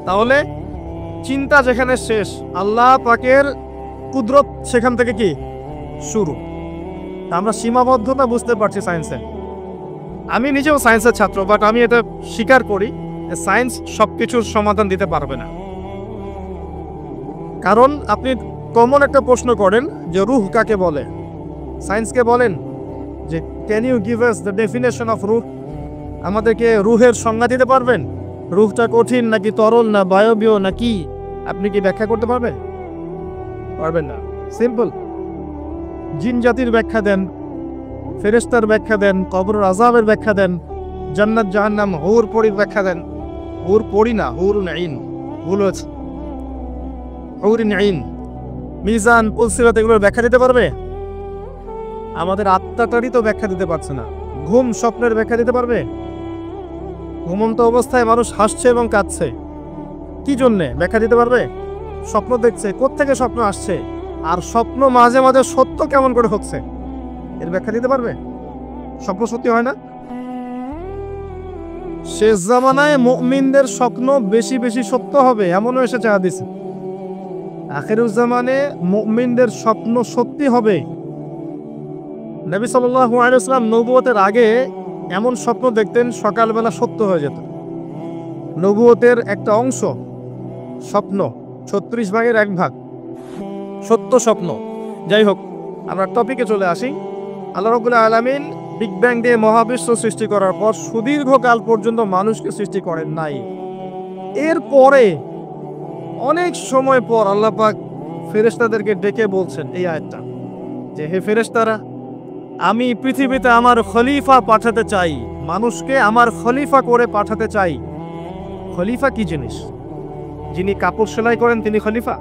তাহলে চিন্তা যেখানে শেষ, আল্লাহ পাকের কুদরত সেখান থেকে কি শুরু। আমরা সীমাবদ্ধতা বুঝতে পারছি সায়েন্সে। আমি নিজেও সায়েন্সের ছাত্র, বাট আমি এটা স্বীকার করি যে সায়েন্স সবকিছুর সমাধান দিতে পারবে না। কারণ আপনি কমন একটা প্রশ্ন করেন যে রূহ কাকে বলে, সায়েন্সকে বলেন যে can you give us the definition of রূহ, আমাদেরকে রূহের সংজ্ঞা দিতে পারবেন? রূহটা কঠিন নাকি তরল না বায়বীয় না কি, আপনি কি ব্যাখ্যা করতে পারবেন? পারবেন না। সিম্পল। জিন জাতির ব্যাখ্যা দেন, ফেরেশতার ব্যাখ্যা দেন, কবরের আযাবের ব্যাখ্যা দেন, জান্নাত জাহান্নাম, হুর পরির ব্যাখ্যা দেন। হুর পরি না, হুরুন আইন, ভুল হয়েছে, হুরুন আইন। মিজান, পুলসিরাত, এগুলোর ব্যাখ্যা দিতে পারবে? আমাদের আত্মাটারই তো ব্যাখ্যা দিতে পারছে না। ঘুম, স্বপ্নের ব্যাখ্যা দিতে পারবে? ঘুমন্ত অবস্থায় মানুষ হাসছে এবং কাঁদছে, কি জন্যে? ব্যাখ্যা দিতে পারবে? স্বপ্ন দেখছে, কোত্থেকে স্বপ্ন আসছে, আর স্বপ্ন মাঝে মাঝে সত্য কেমন করে হচ্ছে, এর ব্যাখ্যা দিতে পারবে? স্বপ্ন সত্যি হয় না? শেষ জামানায় মুমিনদের স্বপ্ন বেশি বেশি সত্য হবে এমনও এসেছে হাদিসে। আখিরুজ জামানে মুমিনদের স্বপ্ন সত্যি হবে। নবী সাল্লাল্লাহু আলাইহি ওয়াসাল্লাম নবুয়তের আগে এমন স্বপ্ন দেখতেন সকালবেলা সত্য হয়ে যেত। নবুয়তের একটা অংশ স্বপ্ন, 36 ভাগের 1 ভাগ সত্য স্বপ্ন। যাই হোক, আমরা টপিকে চলে আসি। আল্লাহ রাব্বুল আলামিন বিগ ব্যাং দিয়ে মহাবিশ্ব সৃষ্টি করার পর সুদীর্ঘকাল পর্যন্ত মানুষকে সৃষ্টি করেন নাই। এরপরে অনেক সময় পর আল্লাহ পাক ফেরেশতাদেরকে ডেকে বলছেন এই আয়াতটা, যে হে ফেরেশতারা, আমি পৃথিবীতে আমার খলিফা পাঠাতে চাই, মানুষকে আমার খলিফা করে পাঠাতে চাই। খলিফা কি জিনিস? যিনি কাপড় সেলাই করেন তিনি খলিফা?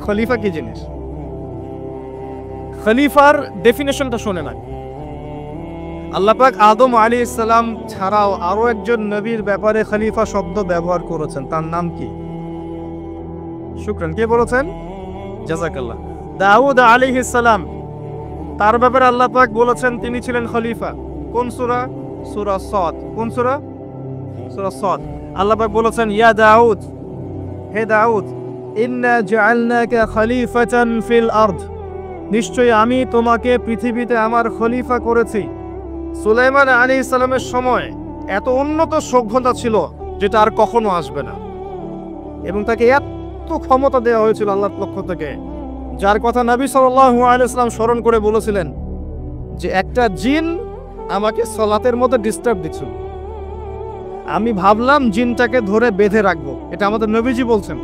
খলিফা কি জিনিস? খলিফার ডেফিনেশনটা শুনে না। আল্লাহ পাক আদম আলাইহিস সালাম ছাড়াও আরো একজন নবীর ব্যাপারে খলিফা শব্দ ব্যবহার করেছেন, তার নাম কি? শুকরান, কে বলেছেন? জাযাকাল্লাহ। দাউদ আলাইহিস সালাম, তার ব্যাপারে আল্লাহ পাক বলেছেন তিনি ছিলেন খলিফা। কোন সূরা? সূরা সাদ। কোন সূরা? সূরা সাদ। আল্লাহ পাক বলেছেন ইয়া দাউদ, হে দাউদ, ইন্না জাআলনাকা খলিফাতান ফিল আরদ, নিশ্চয়ই আমি তোমাকে পৃথিবীতে আমার খলিফা করেছি। সুলাইমান আলাইহিস সালামের সময় এত উন্নত সভ্যতা ছিল যেটা আর কখনো আসবে না, এবং তাকে এত ক্ষমতা দেওয়া হয়েছিল আল্লাহর পক্ষ থেকে, যার কথা নবী সাল্লাল্লাহু আলাইহি ওয়াসাল্লাম স্মরণ করে বলেছিলেন যে একটা জিন আমাকে সালাতের মধ্যে ডিস্টার্ব দিচ্ছিল, আমি ভাবলাম জিনটাকে ধরে বেঁধে রাখবো। এটা আমাদের নবীজি বলছেন,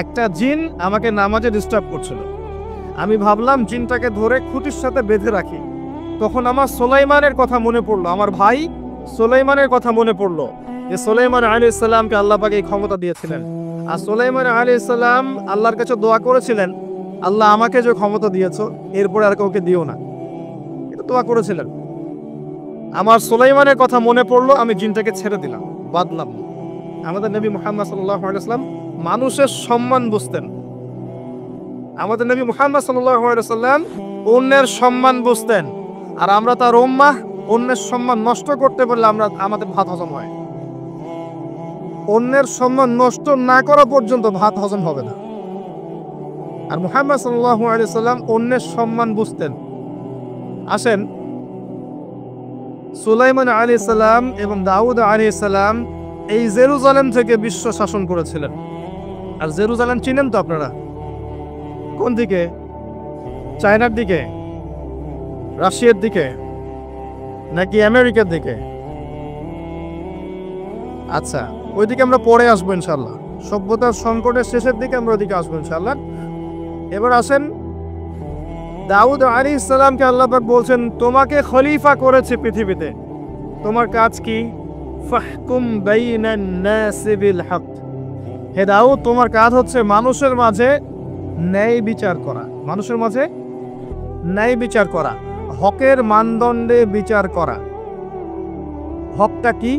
একটা জিন আমাকে নামাজে ডিস্টার্ব করছিল, আমি ভাবলাম জিনটাকে ধরে খুঁটির সাথে বেঁধে রাখি। তখন আমার সুলাইমানের কথা মনে পড়লো, আমার ভাই সুলাইমানের কথা মনে পড়লো যে সুলাইমান আলাইহিস সালামকে আল্লাহ পাক এই ক্ষমতা দিয়েছিলেন, আর সুলাইমান আলাইহিস সালাম আল্লাহর কাছে দোয়া করেছিলেন, আল্লাহ আমাকে যে ক্ষমতা দিয়েছো এরপরে আর কাউকে দিও না, এটা দোয়া করেছিলেন। আমার সুলাইমানের কথা মনে পড়লো, আমি জিনটাকে ছেড়ে দিলাম, বাদলাম। আমাদের নবী মুহাম্মদ সাল্লাল্লাহু আলাইহি ওয়াসাল্লাম মানুষের সম্মান বুঝতেন। আমাদের নবী মুহাম্মদ সাল্লাল্লাহু আলাইহি ওয়াসাল্লাম অন্যের সম্মান বুঝতেন, আর আমরা তার উম্মাহ, অন্যের সম্মান নষ্ট করতে পারলে আমাদের ভাত হজম হয়। অন্যের সম্মান নষ্ট না করা পর্যন্ত ভাত হজম হবে না। আর মুহাম্মদ সাল্লাল্লাহু আলাইহি ওয়াসাল্লাম অন্যের সম্মান বুঝতেন। আসেন, সুলাইমান আলাইহিস সালাম এবং দাউদ আলাইহিস সালাম এই জেরুজালেম থেকে বিশ্ব শাসন করেছিলেন। আর জেরুজালেম চিনেন তো আপনারা? কোন দিকে? চায়নার দিকে, রাশিয়ার দিকে, নাকি আমেরিকার দিকে? আচ্ছা, ওইদিকে আমরা পরে আসবো ইনশাল্লাহ। সভ্যতার সংকটের শেষের দিকে আমরা ওইদিকে আসবো ইনশাল্লাহ। এবার আসেন, দাউদ আলাইহিস সালামকে আল্লাহ পাক বলছেন তোমাকে খলিফা করেছে পৃথিবীতে, তোমার কাজ কি? ফাহকুম বাইনান নাসি বিল হক। হে দাউদ, তোমার কাজ হচ্ছে মানুষের মাঝে ন্যায় বিচার করা, মানুষের মাঝে ন্যায় বিচার করা, হকের মানদণ্ডে বিচার করা। হকটা কি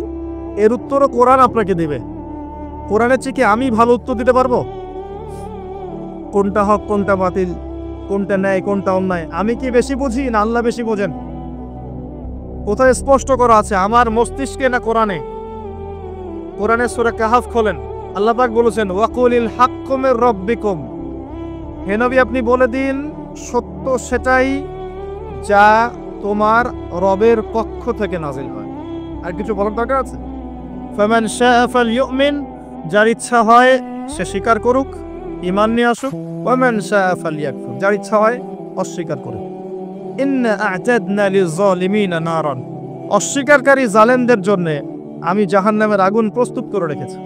এর উত্তরও কোরআন আপনাকে দিবে। কোরআনের চেয়ে কি আমি ভালো উত্তর দিতে পারবো? কোনটা হক কোনটা বাতিল, কোনটা ন্যায় কোনটা অন্যায়, আমি কি বেশি বুঝি না আল্লাহ বেশি বোঝেন? কোথায় স্পষ্ট করা আছে, আমার মস্তিষ্কে না কোরআনে? কোরআনের সূরা কাহাফ খোলেন, আল্লাহ পাক বলেছেন ওয়াকুলিল হাক্কু মির রাব্বিকুম। হে নবী, আপনি বলে দিন সত্য সেটাই যা তোমার রবের পক্ষ থেকে নাজিল হয়। আর কিছু বলার দরকার আছে? ফামান শাআ ফালইউমিন, যার ইচ্ছা হয় সে স্বীকার করুক, ঈমান নিয়ে আসুক। ওয়ামান শাআ ফালইয়াকফুর, যার ইচ্ছা হয় অস্বীকার করুক। ইন্না আ'তাদনা লিয-যালিমিনা নারান, অস্বীকারকারী জালেমদের জন্য আমি জাহান্নামের আগুন প্রস্তুত করে রেখেছি।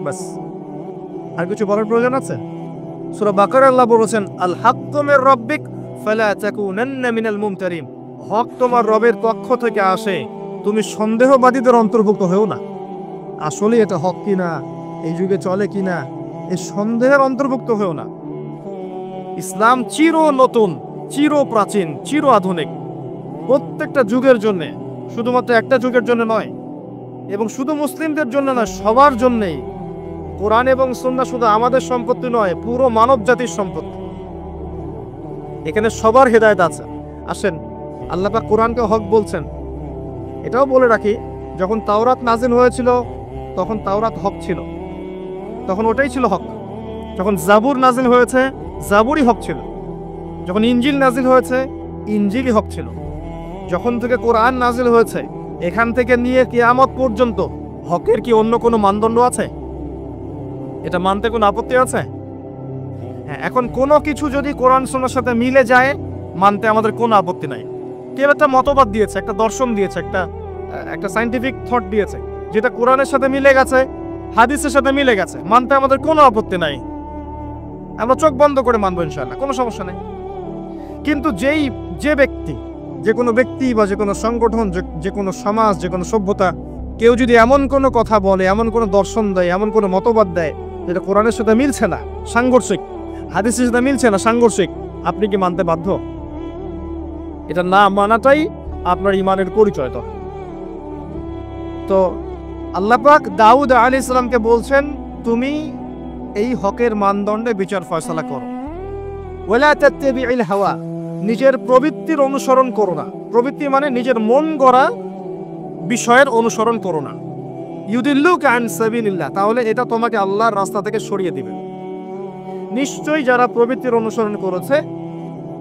বাস, আর কিছু বলার প্রয়োজন আছে? সূরা বাকারা আল্লাহ বলেছেন আল হাক্কু মির রাব্বিক ফালা তাকুনান্না মিনাল মুমতারিন, হক তোমার রবের পক্ষ থেকে আসে, তুমি সন্দেহবাদীদের অন্তর্ভুক্ত হও না। আসলে এটা হক কিনা, এই যুগে চলে কিনা, এই সন্দেহের অন্তর্ভুক্ত হও না। ইসলাম চির নতুন, চির প্রাচীন, চির আধুনিক, প্রত্যেকটা যুগের জন্য, শুধুমাত্র একটা যুগের জন্য নয়, এবং শুধু মুসলিমদের জন্য নয়, সবার জন্যই। কোরআন এবং সুন্নাহ শুধু আমাদের সম্পত্তি নয়, পুরো মানব জাতির সম্পত্তি। এখানে সবার হেদায়েত আছে। আসেন, আল্লাহ পাক কোরআনকে হক বলছেন। এটাও বলে রাখি, যখন তাওরাত নাজিল হয়েছিল তখন তাওরাত হক ছিল, তখন ওটাই ছিল হক। যখন জাবুর নাজিল হয়েছে জাবুরই হক ছিল। যখন ইনজিল নাজিল হয়েছে ইনজিলই হক ছিল। যখন থেকে কোরআন নাজিল হয়েছে এখান থেকে নিয়ে কিয়ামত পর্যন্ত হকের কি অন্য কোনো মানদণ্ড আছে? এটা মানতে কোনো আপত্তি আছে? হ্যাঁ, এখন কোনো কিছু যদি কোরআন সুন্নাহর সাথে মিলে যায় মানতে আমাদের কোনো আপত্তি নাই। কেউ একটা মতবাদ দিয়েছে, একটা দর্শন দিয়েছে, একটা সায়েন্টিফিক থট দিয়েছে, যেটা কোরআনের সাথে মিলে গেছে, হাদিসের সাথে মিলে গেছে, মানতে আমাদের কোনো আপত্তি নাই। আমরা চোখ বন্ধ করে মানবো ইনশাআল্লাহ, কোনো সমস্যা নেই। কিন্তু যে কোনো ব্যক্তি বা যে কোনো সংগঠন, যে কোনো সমাজ, যে কোনো সভ্যতা, কেউ যদি এমন কোনো কথা বলে, এমন কোনো দর্শন দেয়, এমন কোনো মতবাদ দেয় যেটা কোরআনের সাথে মিলছে না, সাংঘর্ষিক, হাদিসের সাথে মিলছে না, সাংঘর্ষিক, আপনি কি মানতে বাধ্য? এটা না মানাটাই আপনার ঈমানের পরিচয়। তো আল্লাহ পাক দাউদ আলাইহিস সালামকে বলছেন তুমি এই হকের মানদণ্ডে বিচার ফয়সালা করো। ওয়ালা তাত্তাবিউল হাওয়া, নিজের প্রবৃত্তির অনুসরণ করো না। প্রবৃত্তি মানে নিজের মন গড়া বিষয়ের অনুসরণ করো না। ইউদিল্লুকা আন সাবিলিল্লাহ, তাহলে এটা তোমাকে আল্লাহর রাস্তা থেকে সরিয়ে দিবে। নিশ্চয়ই যারা প্রবৃত্তির অনুসরণ করেছে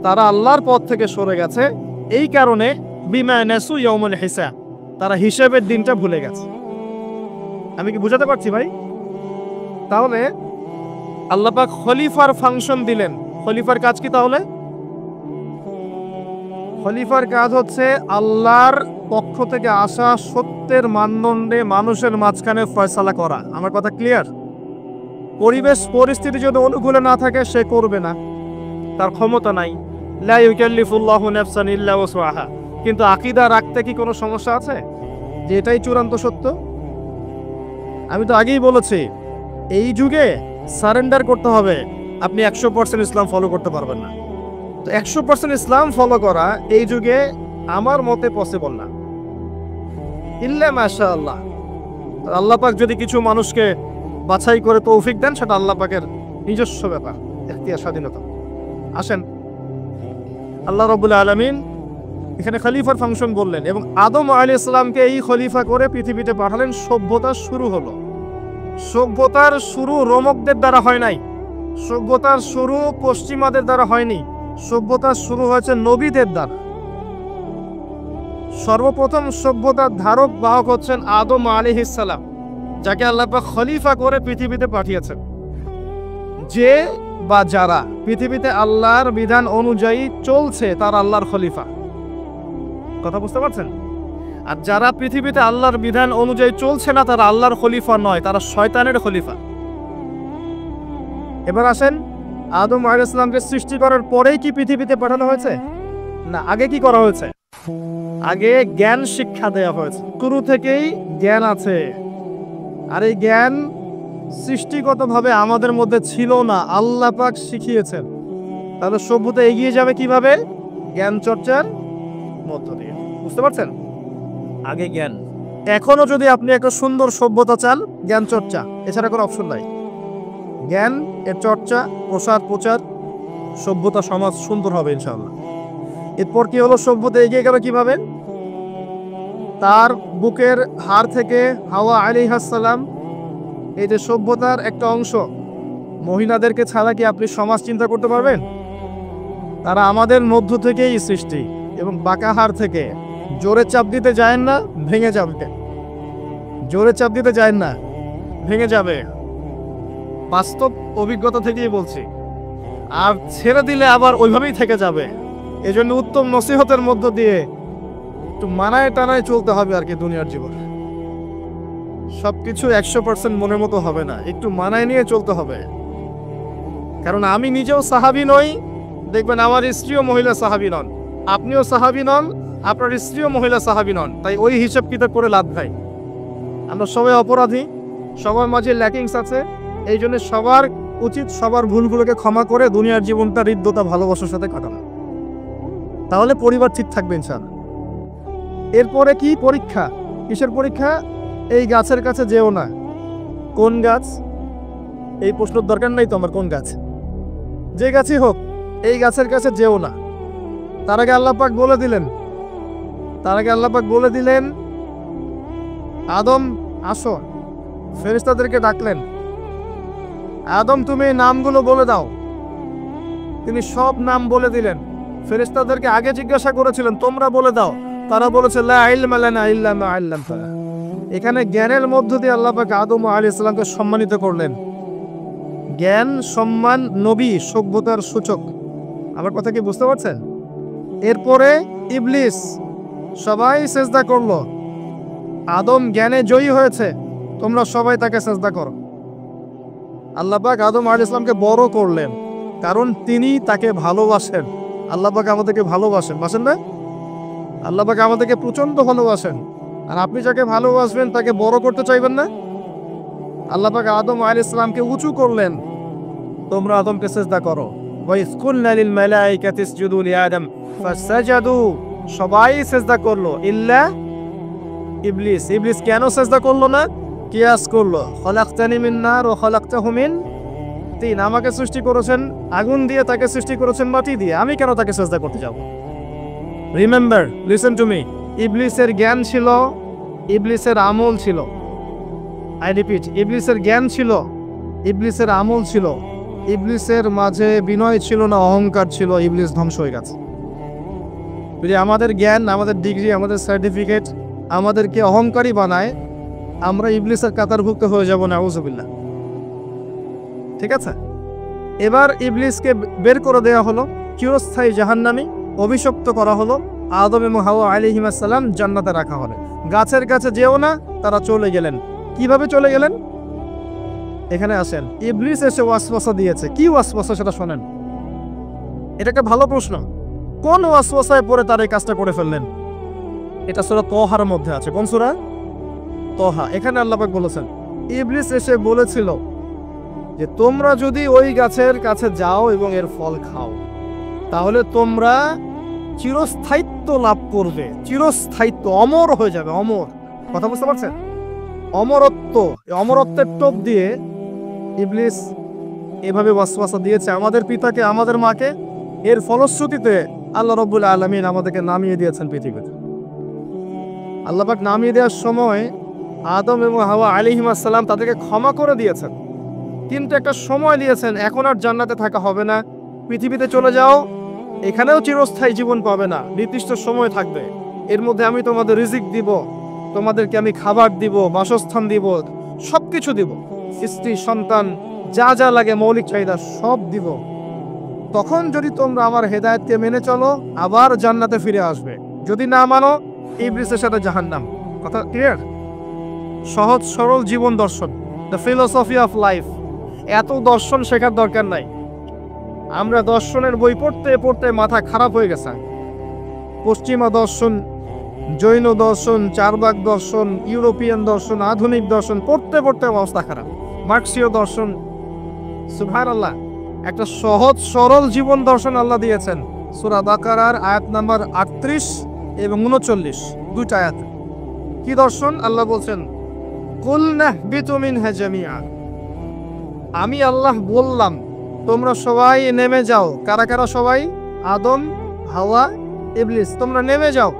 তারা আল্লাহর পথ থেকে সরে গেছে, এই কারণে বিমা নাসু ইয়াউমুল হিসাব, তারা হিসাবের দিনটা ভুলে গেছে। আমি কি বুঝাতে পারছি ভাই? তাহলে আল্লাহ পাক খলিফার ফাংশন দিলেন। খলিফার কাজ কি তাহলে? খলিফার কাজ হচ্ছে আল্লাহর পক্ষ থেকে আসা সত্যের মানদণ্ডে মানুষের মাঝখানে ফয়সালা করা। আমার কথা ক্লিয়ার? পরিবেশ পরিস্থিতি যদি অনুকূলে না থাকে সে করবে না, তার ক্ষমতা নাই। লা ইউকাল্লিফুল্লাহু নাফসান ইল্লা ওয়াসআহা। কিন্তু আকীদা রাখতে কি কোনো সমস্যা আছে যে এটাই চূড়ান্ত সত্য? আমি তো আগেই বলেছি, এই যুগে সারেন্ডার করতে হবে। আপনি 100% ইসলাম ফলো করতে পারবেন না। তো 100% ইসলাম ফলো করা এই যুগে আমার মতে পসিবল না, ইল্লা মাশাআল্লাহ। আল্লাহ পাক যদি কিছু মানুষকে বাছাই করে তৌফিক দেন, সেটা আল্লাহ পাকের নিজস্ব ব্যাপার, ইখতিয়ার, স্বাধীনতা। আসেন, আল্লাহ রাব্বুল আলামিন এখানে খলিফার ফাংশন বললেন এবং আদম আলাইহিস সালামকে এই খলিফা করে পৃথিবীতে পাঠালেন। সভ্যতার শুরু হলো। সভ্যতার শুরু রোমকদের দ্বারা হয় নাই, সভ্যতার শুরু পশ্চিমাদের দ্বারা হয়নি, সভ্যতার শুরু হয়েছে নবীদের দ্বারা। সর্বপ্রথম সভ্যতার ধারক বাহক হচ্ছেন আদম আলাইহিস সালাম, যাকে আল্লাহ পাক খলিফা করে পৃথিবীতে পাঠিয়েছেন। যে বা যারা পৃথিবীতে আল্লাহর বিধান অনুযায়ী চলছে তারা আল্লাহর খলিফা। কথা বুঝতে পারছেন? আর যারা পৃথিবীতে আল্লাহর বিধান অনুযায়ী চলছে না তারা আল্লাহর খলিফা নয়, তারা শয়তানের খলিফা। এবার আসেন, আদম আলাইহিস সালামকে সৃষ্টি করার পরেই কি পৃথিবীতে পাঠানো হয়েছে? না, আগে কি করা হয়েছে? আগে জ্ঞান শিক্ষা দেওয়া হয়েছে। শুরু থেকেই জ্ঞান আছে, আর এই জ্ঞান সৃষ্টিগতভাবে আমাদের মধ্যে ছিল না, আল্লাহ পাক শিখিয়েছেন। তাহলে সভ্যতা এগিয়ে যাবে কিভাবে? জ্ঞান চর্চার মধ্য দিয়ে। বুঝতে পারছেন? আগে জ্ঞান। এখনো যদি আপনি একটা সুন্দর সভ্যতা চান, জ্ঞান চর্চা, এছাড়া কোনো অপশন নাই। জ্ঞান এর চর্চা, প্রচার, সভ্যতা, সমাজ সুন্দর হবে ইনশাআল্লাহ। এরপর কি হলো? সভ্যতা এগিয়ে গেল কিভাবে? তার বুকের হাড় থেকে হাওয়া আলাইহিস সালাম, এই যে সভ্যতার একটা অংশ, মহিলাদেরকে ছাড়া কি আপনি সমাজ চিন্তা করতে পারবেন? তারা আমাদের মধ্য থেকেই সৃষ্টি, এবং বাঁকা হাড় থেকে। জোরে চাপ দিতে যায় না, ভেঙে যাবে। জোরে চাপ দিতে যায় না, ভেঙে যাবে। বাস্তব অভিজ্ঞতা থেকেই বলছি। আর ছেড়ে দিলে আবার ওইভাবেই থেকে যাবে। এজন্য উত্তম নসিহতের মধ্য দিয়ে একটু মানায় টানায় চলতে হবে আর কি দুনিয়ার জীবন। সবকিছু 100% মনের মতো হবে না, একটু মানায় নিয়ে চলতে হবে। কারণ আমি নিজেও সাহাবী নই, দেখবেন আমার স্ত্রীও মহিলা সাহাবী নন, আপনিও সাহাবী নন, আপনার স্ত্রীও মহিলা সাহাবী নন। তাই ওই হিসাব কিতাব করে লাভ নাই। আমরা সবাই অপরাধী, সবার মাঝে ল্যাকিংস আছে। এই জন্য সবার উচিত সবার ভুলগুলোকে ক্ষমা করে দুনিয়ার জীবনটা হৃদ্যতা ভালোবাসার সাথে কাটানো। তাহলে পরিবার ঠিক থাকবে ইনশাআল্লাহ। এরপরে কি? পরীক্ষা। কিসের পরীক্ষা? এই গাছের কাছে যেও না। কোন গাছ? এই প্রশ্নের দরকার নাই তো আমার, কোন গাছ? যে গাছই হোক, এই গাছের কাছে যেও না। তার আগে আল্লাহ পাক বলে দিলেন আদম আসো। ফেরেশতাদেরকে ডাকলেন, আদম তুমি নামগুলো বলে দাও। তিনি সব নাম বলে দিলেন। ফেরেশতাদেরকে আগে জিজ্ঞাসা করেছিলেন তোমরা বলে দাও, তারা বলেছে লা ইলমা লানা ইল্লা মা আল্লামতানা। এখানে জ্ঞানের মধ্য দিয়ে আল্লাহ পাক আদম আলাইহিস সালামকে সম্মানিত করলেন। জ্ঞান, সম্মান, নবী, সভ্যতার সূচক। আমার কথা কি বুঝতে পারছেন? এরপরে ইবলিস, সবাই সেজদা করলো। আদম জ্ঞানে জয়ী হয়েছে, তোমরা সবাই তাকে সেজদা করো। আল্লাহ পাক আদম আলাইহিস সালামকে বড় করলেন, কারণ তিনি তাকে ভালোবাসেন। আল্লাহ পাক আমাদেরকে ভালোবাসেন, বাসেন না? আল্লাহ পাক আমাদেরকে প্রচন্ড ভালোবাসেন। আর আপনি যাকে ভালোবাসবেন তাকে বড় করতে চাইবেন না? আল্লাহ পাক আদম আলাইহিস সালামকে উঁচু করলেন, তোমরা আদমকে সিজদা করো। ওয়া ইয কুলনা লিল মালাইকাতি ইসজুদু লিআদম ফাসাজাদু, সবাই সিজদা করলো ইল্লা ইবলিস। ইবলিস কেন সিজদা করলো না? কিয়াস করলো, খলাকতানি মিন নার ওয়া খলাকতাহু মিন তিন। আমাকে সৃষ্টি করেছেন আগুন দিয়ে, তাকে সৃষ্টি করেছেন মাটি দিয়ে, আমি কেন তাকে সিজদা করতে যাব? Remember, listen to me. ইবলিসের জ্ঞান ছিল, ইবলিসের আমল ছিল। আই রিপিট, ইবলিসের জ্ঞান ছিল, ইবলিসের আমল ছিল। ইবলিসের মাঝে বিনয় ছিল না, অহংকার ছিল। ইবলিস ধ্বংস হয়ে গেছে। যদি আমাদের জ্ঞান, আমাদের ডিগ্রি, আমাদের সার্টিফিকেট আমাদেরকে অহংকারী বানায়, আমরা ইবলিসের কাতারভুক্ত হয়ে যাব, নাউযুবিল্লাহ। ঠিক আছে? এবার ইবলিসকে বের করে দেওয়া হলো, চিরস্থায়ী জাহান্নামী, অভিশপ্ত করা হলো। আদম এবং হাওয়া আলাইহিস সালাম জান্নাতে রাখা হলো। গাছের কাছে যেও না, তারা চলে গেলেন। কিভাবে চলে গেলেন? এখানে আসেন। ইবলিস এসে ওয়াসওয়াসা দিয়েছে। কি ওয়াসওয়াসা সেটা শোনেন। এটা একটা ভালো প্রশ্ন। কোন ওয়াসওয়াসায় পড়ে তার এই কাজটা করে ফেললেন? এটা সূরা তহার মধ্যে আছে। কোন সূরা? তহা। এখানে আল্লাহ পাক বলেছেন, ইবলিস এসে বলেছিল যে তোমরা যদি ওই গাছের কাছে যাও এবং এর ফল খাও, তাহলে তোমরা চিরস্থায়িত্ব লাভ করবে। চিরস্থায়িত্ব, অমর হয়ে যাবে, অমর। কথা বুঝতে পারছেন? অমরত্ব। অমরত্বের টোপ দিয়ে ইবলিস এভাবে ওয়াসওয়াসা দিয়েছে আমাদের পিতাকে, আমাদের মাকে। এর ফলশ্রুতিতে আল্লাহ রাব্বুল আলামিন আমাদেরকে নামিয়ে দিয়েছেন পৃথিবীতে। আল্লাহ পাক নামিয়ে দেওয়ার সময় আদম এবং হাওয়া আলাইহিস সালাম তাদেরকে ক্ষমা করে দিয়েছেন, কিন্তু একটা সময় দিয়েছেন, এখন আর জান্নাতে থাকা হবে না, পৃথিবীতে চলে যাও, এখানেও চিরস্থায়ী জীবন পাবে না, নির্দিষ্ট সময় থাকবে। এর মধ্যে আমি তোমাদের রিজিক দিব, তোমাদেরকে আমি খাবার দিব, বাসস্থান দিব, সবকিছু দিব, স্ত্রী, সন্তান, যা যা লাগে, মৌলিক চাহিদা সব দিব। তখন যদি তোমরা আমার হেদায়েতকে মেনে চলো, আবার জান্নাতে ফিরে আসবে। যদি না মানো, ইবলিসের সাথে জাহান্নাম। কথা ক্লিয়ার? সহজ সরল জীবন দর্শন, দ্য ফিলোসফি অফ লাইফ। এত দর্শন শেখার দরকার নাই। আমরা দর্শনের বই পড়তে পড়তে মাথা খারাপ হয়ে গেছে। পশ্চিমা দর্শন, জৈন দর্শন, চারবাক দর্শন, ইউরোপিয়ান দর্শন, আধুনিক দর্শন পড়তে পড়তে অবস্থা খারাপ। মার্ক্সীয় দর্শন, সুবহানাল্লাহ। একটা সহজ সরল জীবন দর্শন আল্লাহ দিয়েছেন সূরা বাকারার আয়াত নাম্বার 38 এবং 39, দুইটা আয়াত। কি দর্শন? আল্লাহ বলছেন, কুল নাহবিতু মিনহা জামিআ, আমি আল্লাহ বললাম তোমরা সবাই নেমে যাও। কারা কারা সবাই? আদম, হাওয়া, ইবলিস, তোমরা নেমে যাও